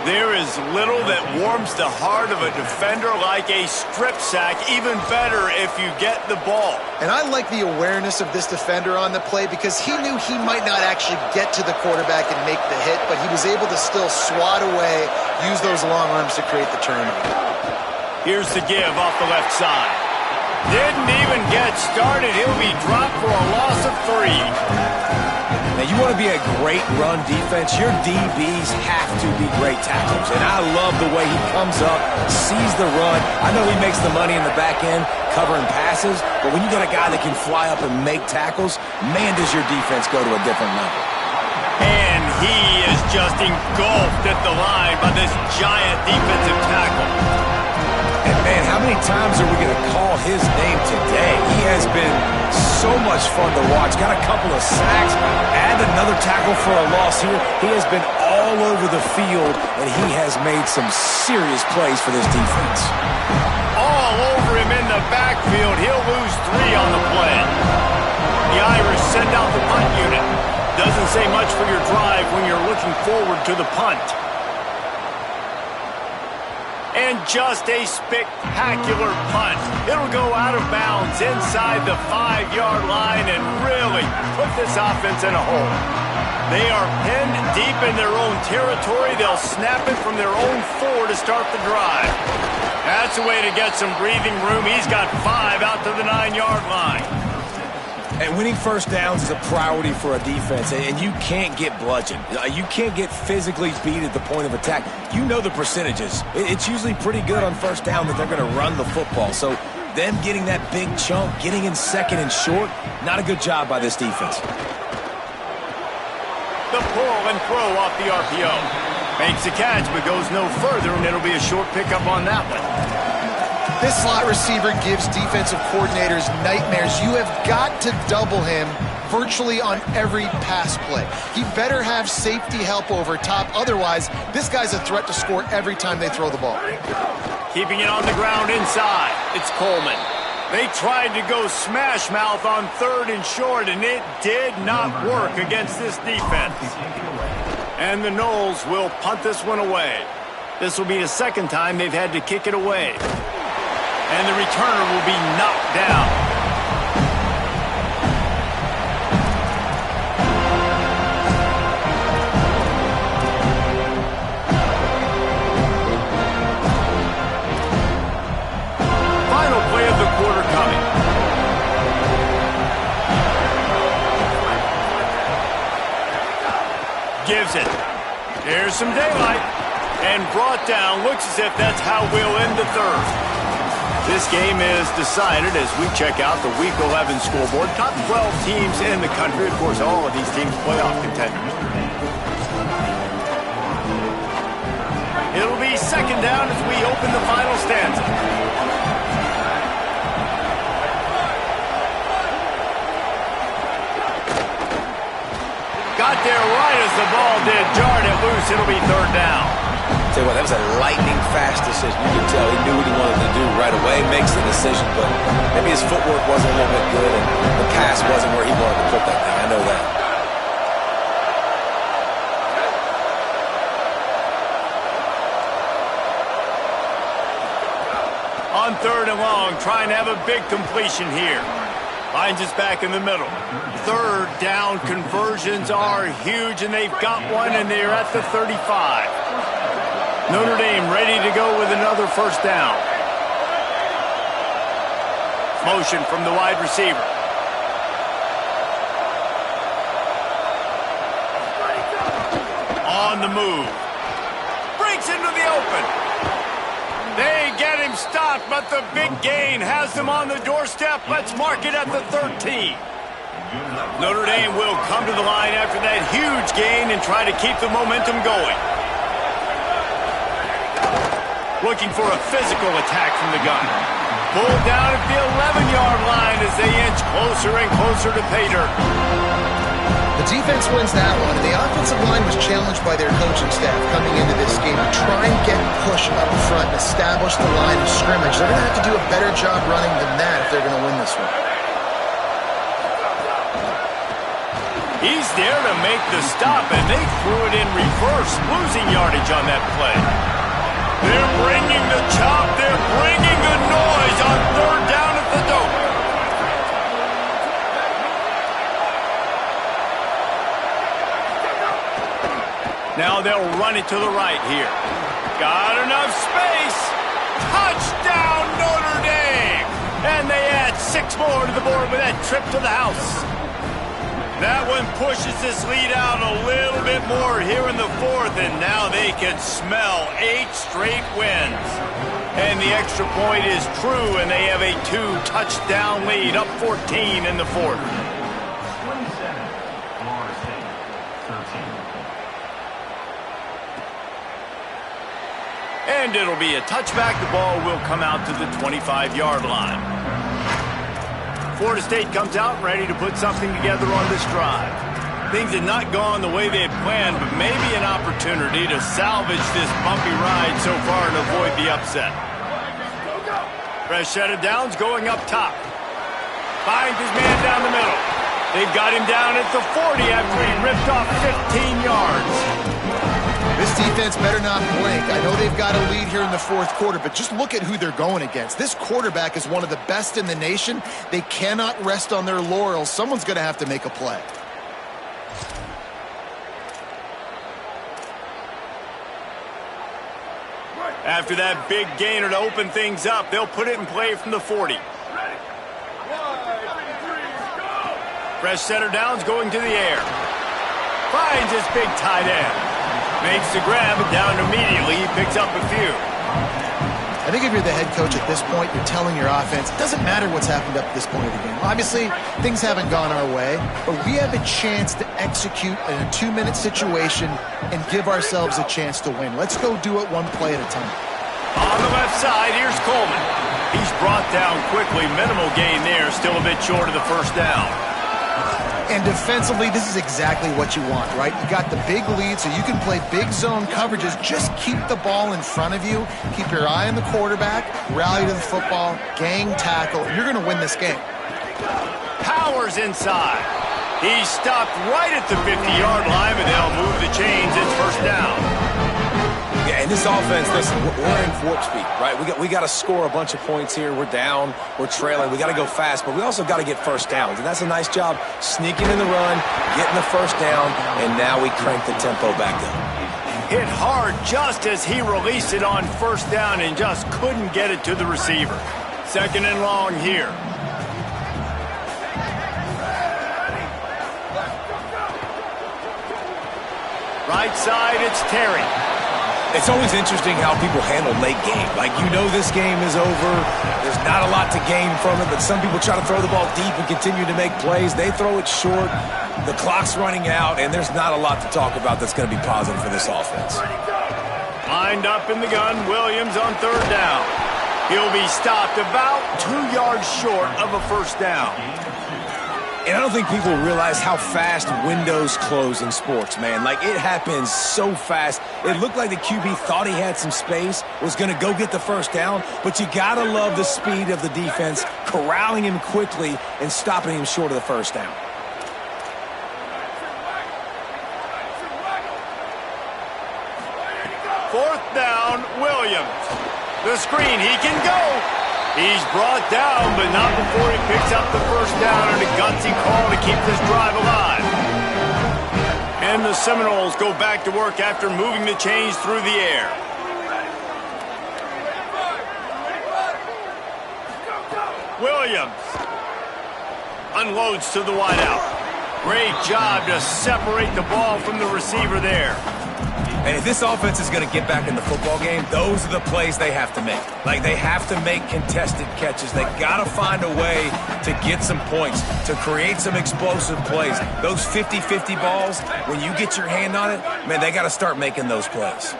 S1: There is little that warms the heart of a defender like a strip sack. Even better if you get the ball.
S4: And I like the awareness of this defender on the play because he knew he might not actually get to the quarterback and make the hit, but he was able to still swat away, use those long arms to create the turnover.
S1: Here's the give off the left side. Didn't even get started. He'll be dropped for a loss of 3.
S3: Now, you want to be a great run defense, your DBs have to be great tackles. And I love the way he comes up, sees the run. I know he makes the money in the back end covering passes, but when you got a guy that can fly up and make tackles, man, does your defense go to a different level.
S1: And he is just engulfed at the line by this giant defensive tackle.
S3: And man, how many times are we going to call his name today? He has been so much fun to watch. Got a couple of sacks, add another tackle for a loss here. He has been all over the field, and he has made some serious plays for this defense.
S1: All over him in the backfield. He'll lose 3 on the play. The Irish send out the punt unit. Doesn't say much for your drive when you're looking forward to the punt. And just a spectacular punt. It'll go out of bounds inside the 5-yard line and really put this offense in a hole. They are pinned deep in their own territory. They'll snap it from their own 4 to start the drive. That's a way to get some breathing room. He's got 5 out to the 9-yard line.
S3: And winning first downs is a priority for a defense, and you can't get bludgeoned. You can't get physically beat at the point of attack. You know the percentages. It's usually pretty good on first down that they're going to run the football. So them getting that big chunk, getting in second and short, not a good job by this defense.
S1: The pull and throw off the RPO. Makes the catch, but goes no further, and it'll be a short pickup on that one.
S4: This slot receiver gives defensive coordinators nightmares. You have got to double him virtually on every pass play. He better have safety help over top. Otherwise, this guy's a threat to score every time they throw the ball.
S1: Keeping it on the ground inside. It's Coleman. They tried to go smash mouth on 3rd and short, and it did not work against this defense. And the Noles will punt this one away. This will be the 2nd time they've had to kick it away. And the returner will be knocked down. Final play of the quarter coming. Gives it. There's some daylight. And brought down. Looks as if that's how we'll end the 3rd. This game is decided as we check out the Week 11 scoreboard. Top 12 teams in the country. Of course, all of these teams playoff contenders. It'll be second down as we open the final stanza. Got there right as the ball did. Jarred it loose. It'll be third down.
S3: Tell you what, that was a lightning-fast decision. You can tell he knew what he wanted to do right away, makes the decision, but maybe his footwork wasn't a little bit good, and the pass wasn't where he wanted to put that thing. I know that.
S1: On third and long, trying to have a big completion here. Finds us back in the middle. Third down conversions are huge, and they've got one, and they're at the 35. Notre Dame ready to go with another first down. Motion from the wide receiver. On the move. Breaks into the open. They get him stopped, but the big gain has them on the doorstep. Let's mark it at the 13. Notre Dame will come to the line after that huge gain and try to keep the momentum going. Looking for a physical attack from the gun. Pulled down at the 11-yard line as they inch closer and closer to pay dirt.
S4: The defense wins that one, and the offensive line was challenged by their coaching staff coming into this game to try and get push up front and establish the line of scrimmage. They're going to have to do a better job running than that if they're going to win this one.
S1: He's there to make the stop, and they threw it in reverse, losing yardage on that play. They're bringing the chop. They're bringing the noise on third down at the dope. Now they'll run it to the right here. Got enough space. Touchdown, Notre Dame. And they add 6 more to the board with that trip to the house. That one pushes this lead out a little bit more here in the fourth, and now they can smell 8 straight wins. And the extra point is true, and they have a 2-touchdown lead, up 14 in the fourth. And it'll be a touchback. The ball will come out to the 25-yard line. Florida State comes out ready to put something together on this drive. Things had not gone the way they had planned, but maybe an opportunity to salvage this bumpy ride so far and avoid the upset. Fresh set of downs going up top. Finds his man down the middle. They've got him down at the 40 after he ripped off 15 yards.
S4: This defense better not blink. I know they've got a lead here in the fourth quarter, but just look at who they're going against. This quarterback is one of the best in the nation. They cannot rest on their laurels. Someone's going to have to make a play.
S1: After that big gainer to open things up, they'll put it in play from the 40. Fresh setter downs going to the air. Finds his big tight end. Makes the grab, and down immediately. He picks up a few.
S4: I think if you're the head coach at this point, you're telling your offense, it doesn't matter what's happened up to this point of the game. Obviously, things haven't gone our way, but we have a chance to execute in a 2-minute situation and give ourselves a chance to win. Let's go do it one play at a time.
S1: On the left side, here's Coleman. He's brought down quickly. Minimal gain there, still a bit short of the first down.
S4: And defensively, this is exactly what you want, right? You got the big lead, so you can play big zone coverages. Just keep the ball in front of you. Keep your eye on the quarterback. Rally to the football. Gang tackle. You're going to win this game.
S1: Powers inside. He's stopped right at the 50-yard line, but they'll move the chains. It's first down.
S3: Yeah, and this offense, listen, we're in warp speed, right? We got to score a bunch of points here. We're down. We're trailing. We got to go fast, but we also got to get first downs. And that's a nice job sneaking in the run, getting the first down, and now we crank the tempo back up.
S1: Hit hard just as he released it on first down and just couldn't get it to the receiver. Second and long here. Right side, it's Terry.
S3: It's always interesting how people handle late game. Like, you know this game is over. There's not a lot to gain from it, but some people try to throw the ball deep and continue to make plays. They throw it short. The clock's running out, and there's not a lot to talk about that's going to be positive for this offense.
S1: Lined up in the gun, Williams on third down. He'll be stopped about 2 yards short of a first down.
S3: And I don't think people realize how fast windows close in sports, man. Like, it happens so fast. It looked like the QB thought he had some space, was going to go get the first down, but you got to love the speed of the defense, corralling him quickly and stopping him short of the first down.
S1: Fourth down, Williams. The screen, he can go. He's brought down, but not before he picks up the first down and a gutsy call to keep this drive alive. And the Seminoles go back to work after moving the chains through the air. Williams unloads to the wideout. Great job to separate the ball from the receiver there.
S3: And if this offense is going to get back in the football game, those are the plays they have to make. Like, they have to make contested catches. They got to find a way to get some points, to create some explosive plays. Those 50-50 balls, when you get your hand on it, man, they got to start making those plays.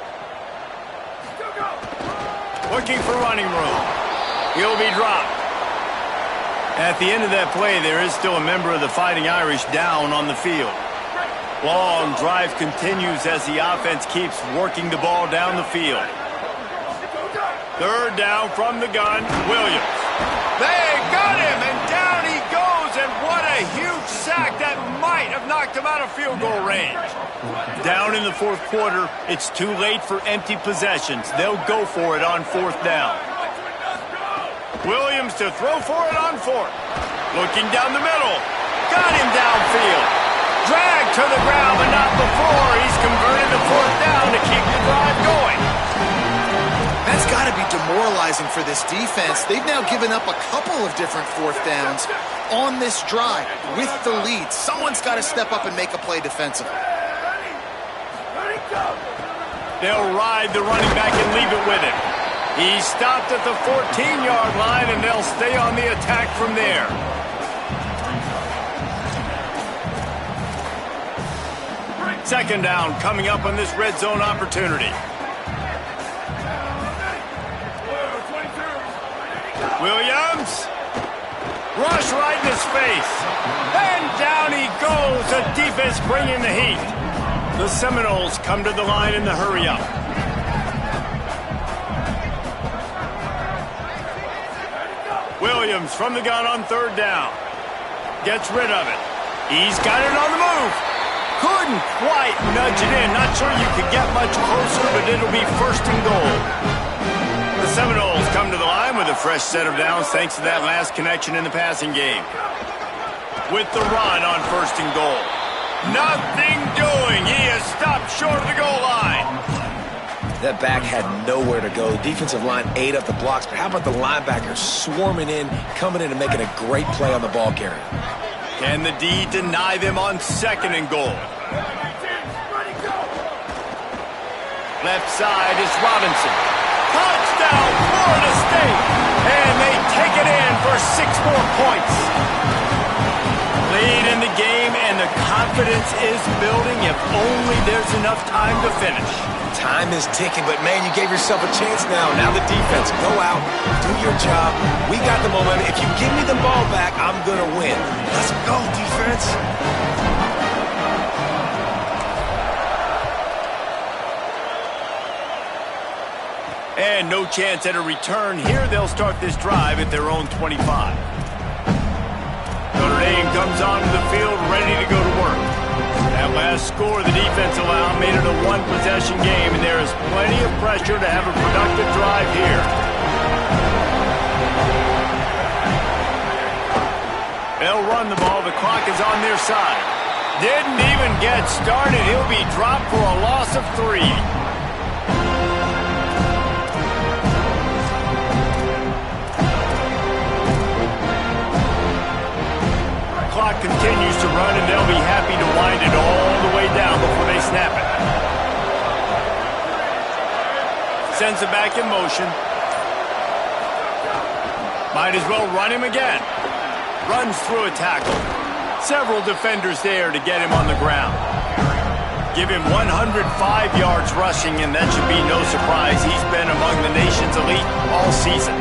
S1: Looking for running room. He'll be dropped. At the end of that play, there is still a member of the Fighting Irish down on the field. Long drive continues as the offense keeps working the ball down the field. Third down from the gun, Williams. They got him, and down he goes, and what a huge sack that might have knocked him out of field goal range. Down in the fourth quarter, it's too late for empty possessions. They'll go for it on fourth down. Williams to throw for it on fourth. Looking down the middle. Got him downfield. Dragged to the ground, but not before. He's converted the fourth down to keep the drive going.
S4: That's got to be demoralizing for this defense. They've now given up a couple of different fourth downs on this drive with the lead. Someone's got to step up and make a play defensively.
S1: They'll ride the running back and leave it with him. He's stopped at the 14-yard line, and they'll stay on the attack from there. Second down coming up on this red zone opportunity. Williams. Rush right in his face. And down he goes. The defense bringing the heat. The Seminoles come to the line in the hurry-up. Williams from the gun on third down. Gets rid of it. He's got it on the move. Couldn't quite nudge it in. Not sure you could get much closer, but it'll be first and goal. The Seminoles come to the line with a fresh set of downs thanks to that last connection in the passing game. With the run on first and goal. Nothing doing. He is stopped short of the goal line.
S3: That back had nowhere to go. The defensive line ate up the blocks, but how about the linebackers swarming in, coming in and making a great play on the ball carrier?
S1: Can the D deny them on second and goal? Left side is Robinson. Touchdown, Florida State! And they take it in for 6 more points. Lead in the game, and the confidence is building if only there's enough time to finish.
S3: Time is ticking, but man, you gave yourself a chance now. Now the defense, go out, do your job. We got the momentum. If you give me the ball back, I'm going to win. Let's go, defense.
S1: And no chance at a return here. They'll start this drive at their own 25. Notre Dame comes onto the field ready to go to work. That last score the defense allowed made it a one-possession game, and there is plenty of pressure to have a productive drive here. They'll run the ball. The clock is on their side. Didn't even get started. He'll be dropped for a loss of 3. Clock continues to run, and they'll be happy to wind it all the way down before they snap it. Sends it back in motion. Might as well run him again. Runs through a tackle. Several defenders there to get him on the ground. Give him 105 yards rushing, and that should be no surprise. He's been among the nation's elite all season.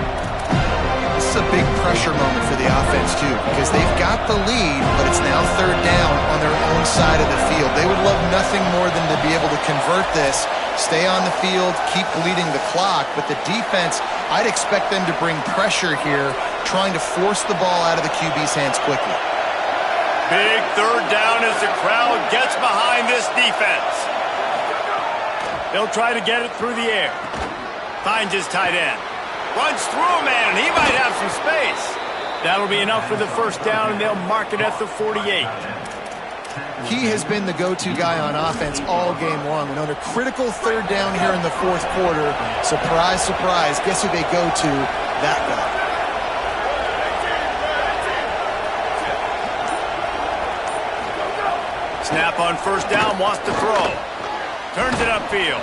S4: This is a big pressure moment for the offense, too, because they've got the lead, but it's now third down on their own side of the field. They would love nothing more than to be able to convert this, stay on the field, keep bleeding the clock, but the defense, I'd expect them to bring pressure here, trying to force the ball out of the QB's hands quickly.
S1: Big third down as the crowd gets behind this defense. They'll try to get it through the air. Finds his tight end. Runs through a man, and he might have some space. That'll be enough for the first down, and they'll mark it at the 48.
S4: He has been the go-to guy on offense all game long. And on a critical third down here in the fourth quarter, surprise, surprise, guess who they go to? That guy.
S1: Snap on first down, wants to throw. Turns it upfield.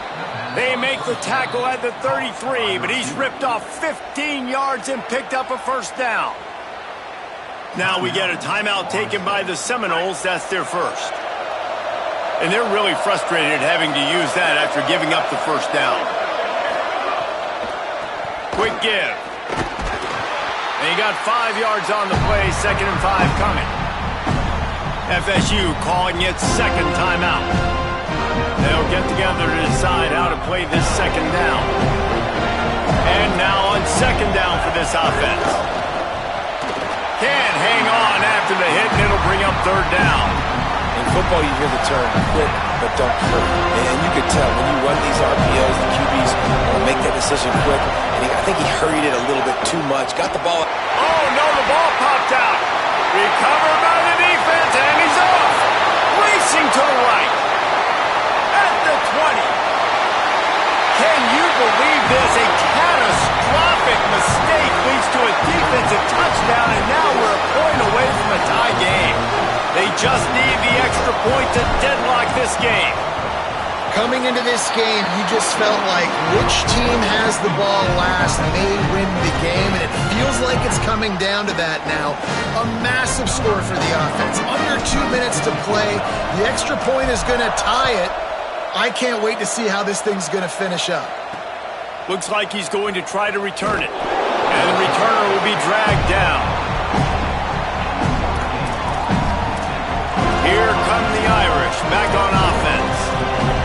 S1: They make the tackle at the 33, but he's ripped off 15 yards and picked up a first down. Now we get a timeout taken by the Seminoles. That's their first. And they're really frustrated having to use that after giving up the first down. Quick give. And he got 5 yards on the play, 2nd and 5 coming. FSU calling its second timeout. They'll get together to decide how to play this second down. And now on second down for this offense. Can't hang on after the hit, and it'll bring up third down.
S3: In football, you hear the term quick, but don't hurt. And you could tell when you run these RPOs, the QBs want to make that decision quick. And I think he hurried it a little bit too much. Got the ball.
S1: Oh, no, the ball popped out. Recovered by the defense, and he's off. Racing to the right. At the 20. Can you believe this? A catastrophic mistake leads to a defensive touchdown, and now we're a point away from a tie game. They just need the extra point to deadlock this game.
S4: Coming into this game, you just felt like which team has the ball last may win the game, and it feels like it's coming down to that now. A massive score for the offense. Under 2 minutes to play. The extra point is going to tie it. I can't wait to see how this thing's going to finish up.
S1: Looks like he's going to try to return it. And the returner will be dragged down. Here come the Irish, back on offense.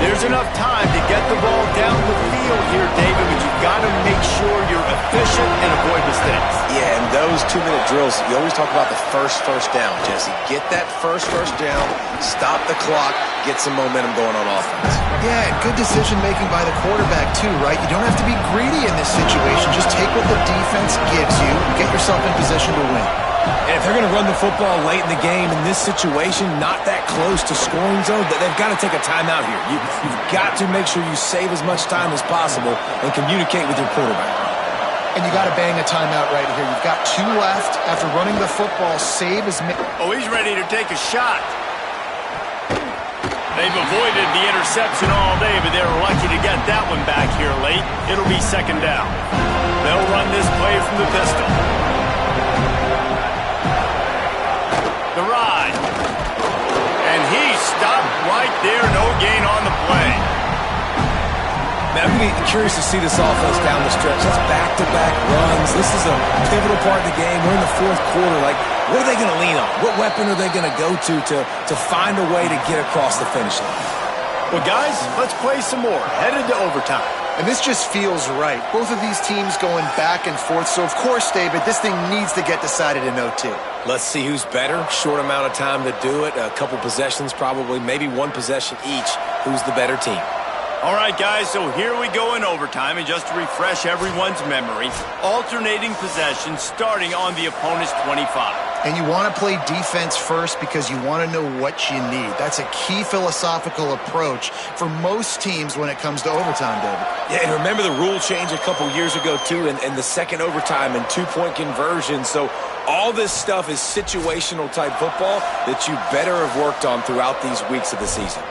S1: There's enough time to get the ball down the field here, David, but you've got to make sure you're efficient and avoid mistakes.
S3: Yeah, and those 2-minute drills, you always talk about the first down, Jesse. Get that first down, stop the clock, get some momentum going on offense.
S4: Yeah, and good decision-making by the quarterback, too, right? You don't have to be greedy in this situation. Just take what the defense gives you, get yourself in position to win.
S3: And if they're going to run the football late in the game in this situation, not that close to scoring zone, they've got to take a timeout here. You've got to make sure you save as much time as possible and communicate with your quarterback.
S4: And you got to bang a timeout right here. You've got 2 left. After running the football, save as many.
S1: Oh, he's ready to take a shot. They've avoided the interception all day, but they were lucky to get that one back here late. It'll be second down. They'll run this play from the pistol. The ride. And he stopped right there. No gain on the play.
S3: Man, I'm going to be curious to see this offense down the stretch. That's back-to-back runs. This is a pivotal part of the game. We're in the fourth quarter. Like, what are they going to lean on? What weapon are they going to go to find a way to get across the finish line?
S1: Well, guys, let's play some more. Headed to overtime.
S4: And this just feels right. Both of these teams going back and forth. So, of course, David, this thing needs to get decided in OT.
S3: Let's see who's better. Short amount of time to do it. A couple possessions probably. Maybe one possession each. Who's the better team?
S1: All right, guys, so here we go in overtime. And just to refresh everyone's memory, alternating possessions starting on the opponent's 25.
S4: And you want to play defense first because you want to know what you need. That's a key philosophical approach for most teams when it comes to overtime, David.
S3: Yeah, and remember the rule change a couple years ago, too, and the second overtime and 2-point conversion. So all this stuff is situational type football that you better have worked on throughout these weeks of the season.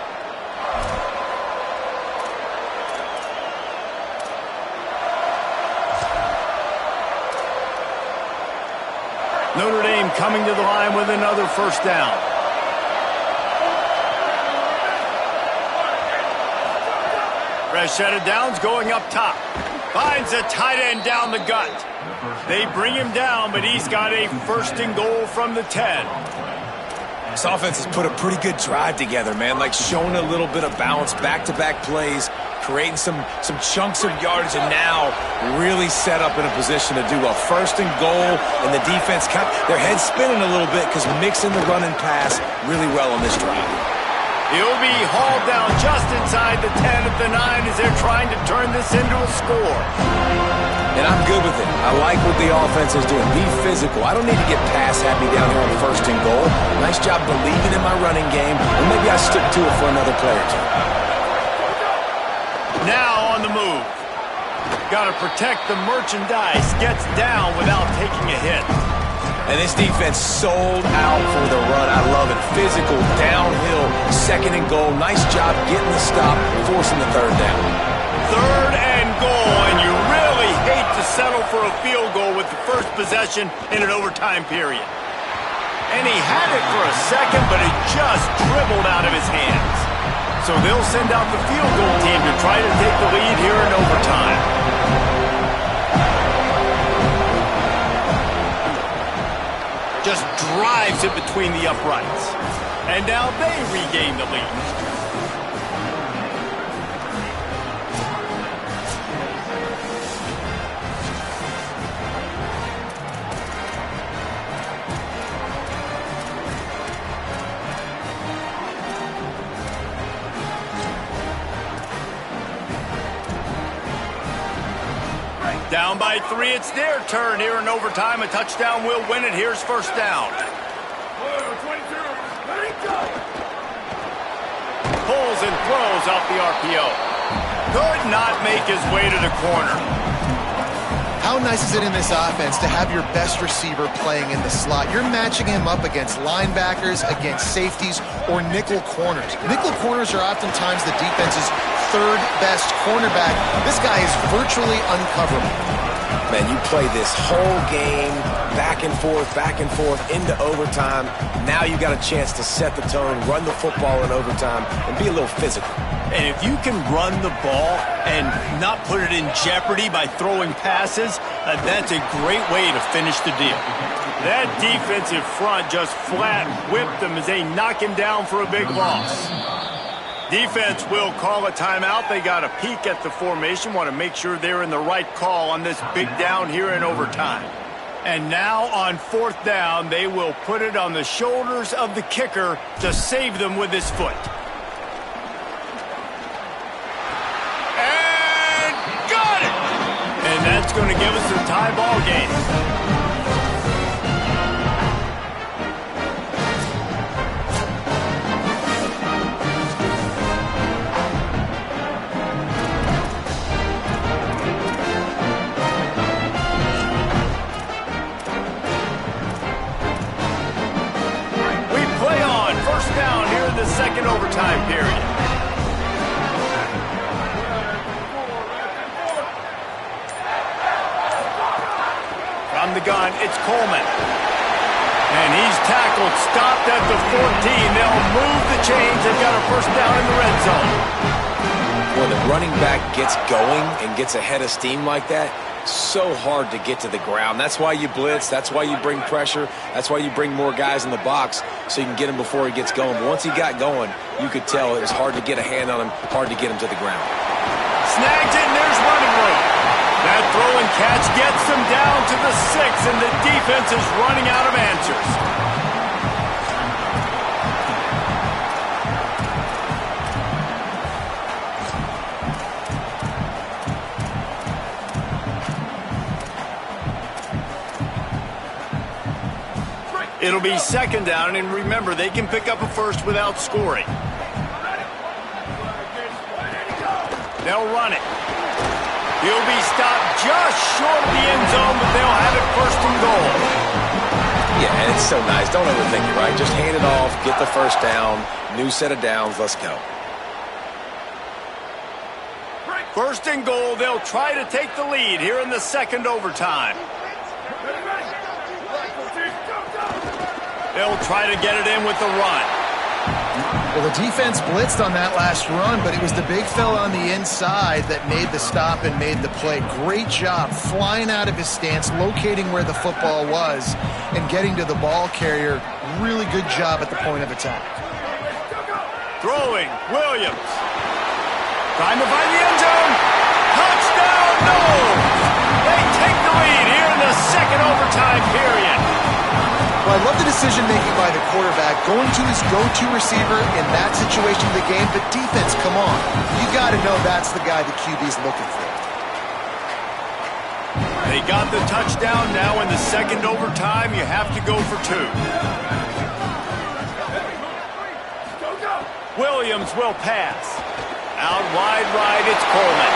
S1: coming to the line with another first down. Fresh set of downs going up top. Finds a tight end down the gut. They bring him down, but he's got a first and goal from the 10.
S3: This offense has put a pretty good drive together, man. Like showing a little bit of balance, back-to-back plays, creating some chunks of yardage, and now really set up in a position to do a first and goal. And the defense, their head's spinning a little bit because mixing the run and pass really well on this drive.
S1: He'll be hauled down just inside the 10 at the 9 as they're trying to turn this into a score.
S3: And I'm good with it. I like what the offense is doing. Be physical. I don't need to get pass happy down here on first and goal. Nice job believing in my running game, and maybe I stick to it for another play or two.
S1: Now on the move. Got to protect the merchandise. Gets down without taking a hit.
S3: And this defense sold out for the run. I love it. Physical, downhill, second and goal. Nice job getting the stop, forcing the third down.
S1: Third and goal, and you really hate to settle for a field goal with the first possession in an overtime period. And he had it for a second, but it just dribbled out of his hands. So they'll send out the field goal team to try to take the lead here in overtime. Just drives it between the uprights. And now they regain the lead. Down by 3, it's their turn here in overtime. A touchdown will win it. Here's first down. Pulls and throws off the RPO. Could not make his way to the corner.
S4: How nice is it in this offense to have your best receiver playing in the slot? You're matching him up against linebackers, against safeties, or nickel corners. Nickel corners are oftentimes the defense's third best cornerback. This guy is virtually uncoverable.
S3: Man, you play this whole game back and forth into overtime. Now you got a chance to set the tone, run the football in overtime, and be a little physical.
S1: And if you can run the ball and not put it in jeopardy by throwing passes, that's a great way to finish the deal. That defensive front just flat whipped them as they knock him down for a big loss. Defense will call a timeout. They got a peek at the formation, want to make sure they're in the right call on this big down here in overtime. And now on fourth down, they will put it on the shoulders of the kicker to save them with his foot. And got it! And that's going to give us a tie ball game. Second overtime period. From the gun, it's Coleman. And he's tackled, stopped at the 14. They'll move the chains. They've got a first down in the red zone.
S3: When the running back gets going and gets ahead of steam like that, so hard to get to the ground. That's why you blitz. That's why you bring pressure. That's why you bring more guys in the box so you can get him before he gets going. But once he got going, you could tell it was hard to get a hand on him, hard to get him to the ground.
S1: Snagged it, and there's running room. That throw and catch gets them down to the 6, and the defense is running out of answers. It'll be second down, and remember, they can pick up a first without scoring. They'll run it. He'll be stopped just short of the end zone, but they'll have it first and goal.
S3: Yeah, and it's so nice. Don't overthink it, right? Just hand it off, get the first down, new set of downs, let's go.
S1: First and goal, they'll try to take the lead here in the second overtime. They'll try to get it in with the run.
S4: Well, the defense blitzed on that last run, but it was the big fella on the inside that made the stop and made the play. Great job flying out of his stance, locating where the football was, and getting to the ball carrier. Really good job at the point of attack.
S1: Throwing, Williams. Trying to find the end zone. Touchdown, no! They take the lead here in the second overtime period.
S4: Well, I love the decision-making by the quarterback, going to his go-to receiver in that situation of the game. But defense, come on. You got to know that's the guy the QB's looking for.
S1: They got the touchdown. Now in the second overtime, you have to go for two. Williams will pass. Out wide right, it's Coleman.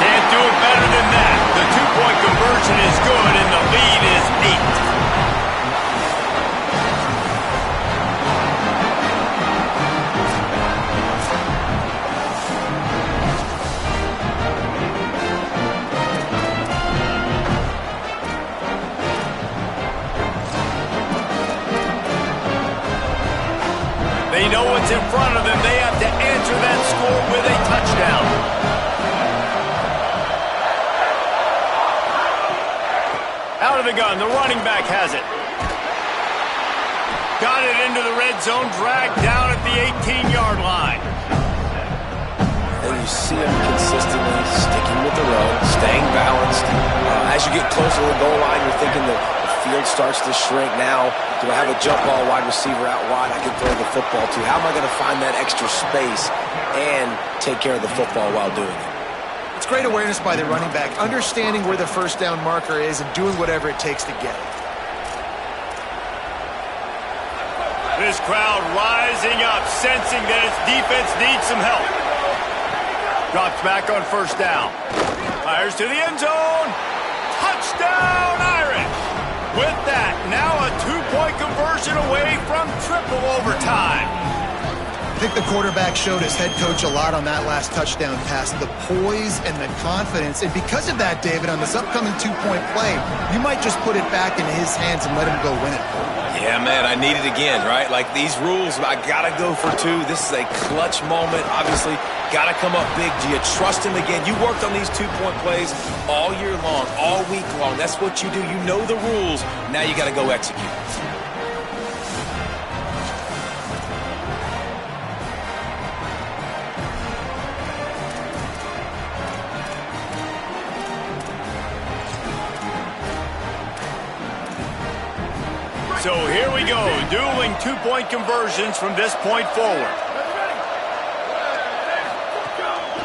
S1: Can't do it better than that. The two-point conversion is good, and the lead is 8. They know what's in front of them. They have to answer that score with a touchdown. Out of the gun, the running back has it. Got it into the red zone, dragged down at the 18-yard line.
S3: And you see him consistently sticking with the run, staying balanced. As you get closer to the goal line, you're thinking the field starts to shrink. Now, do I have a jump ball wide receiver out wide I can throw the football to? How am I going to find that extra space and take care of the football while doing it?
S4: It's great awareness by the running back, understanding where the first down marker is and doing whatever it takes to get it.
S1: This crowd rising up, sensing that its defense needs some help. Drops back on first down. Fires to the end zone. Touchdown, Irish! With that, now a two-point conversion away from triple overtime.
S4: I think the quarterback showed his head coach a lot on that last touchdown pass, the poise and the confidence. And because of that, David, on this upcoming two-point play, you might just put it back into his hands and let him go win it.
S3: Yeah, man, I need it again, right? Like these rules, I got to go for two. This is a clutch moment. Obviously, got to come up big. Do you trust him again? You worked on these two-point plays all year long, all week long. That's what you do. You know the rules. Now you got to go execute.
S1: So here we go, dueling two-point conversions from this point forward.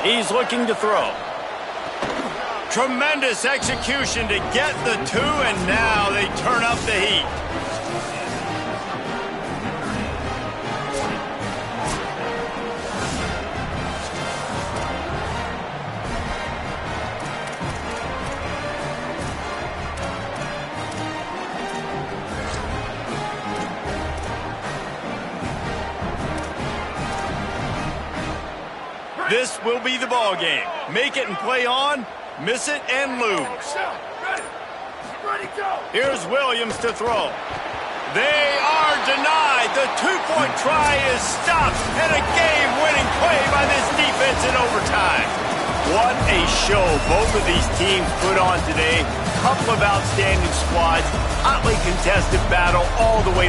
S1: He's looking to throw. Tremendous execution to get the two, and now they turn up the heat. This will be the ball game. Make it and play on, miss it and lose. Here's Williams to throw. They are denied. The two-point try is stopped, and a game-winning play by this defense in overtime. What a show both of these teams put on today. Couple of outstanding squads, hotly contested battle all the way.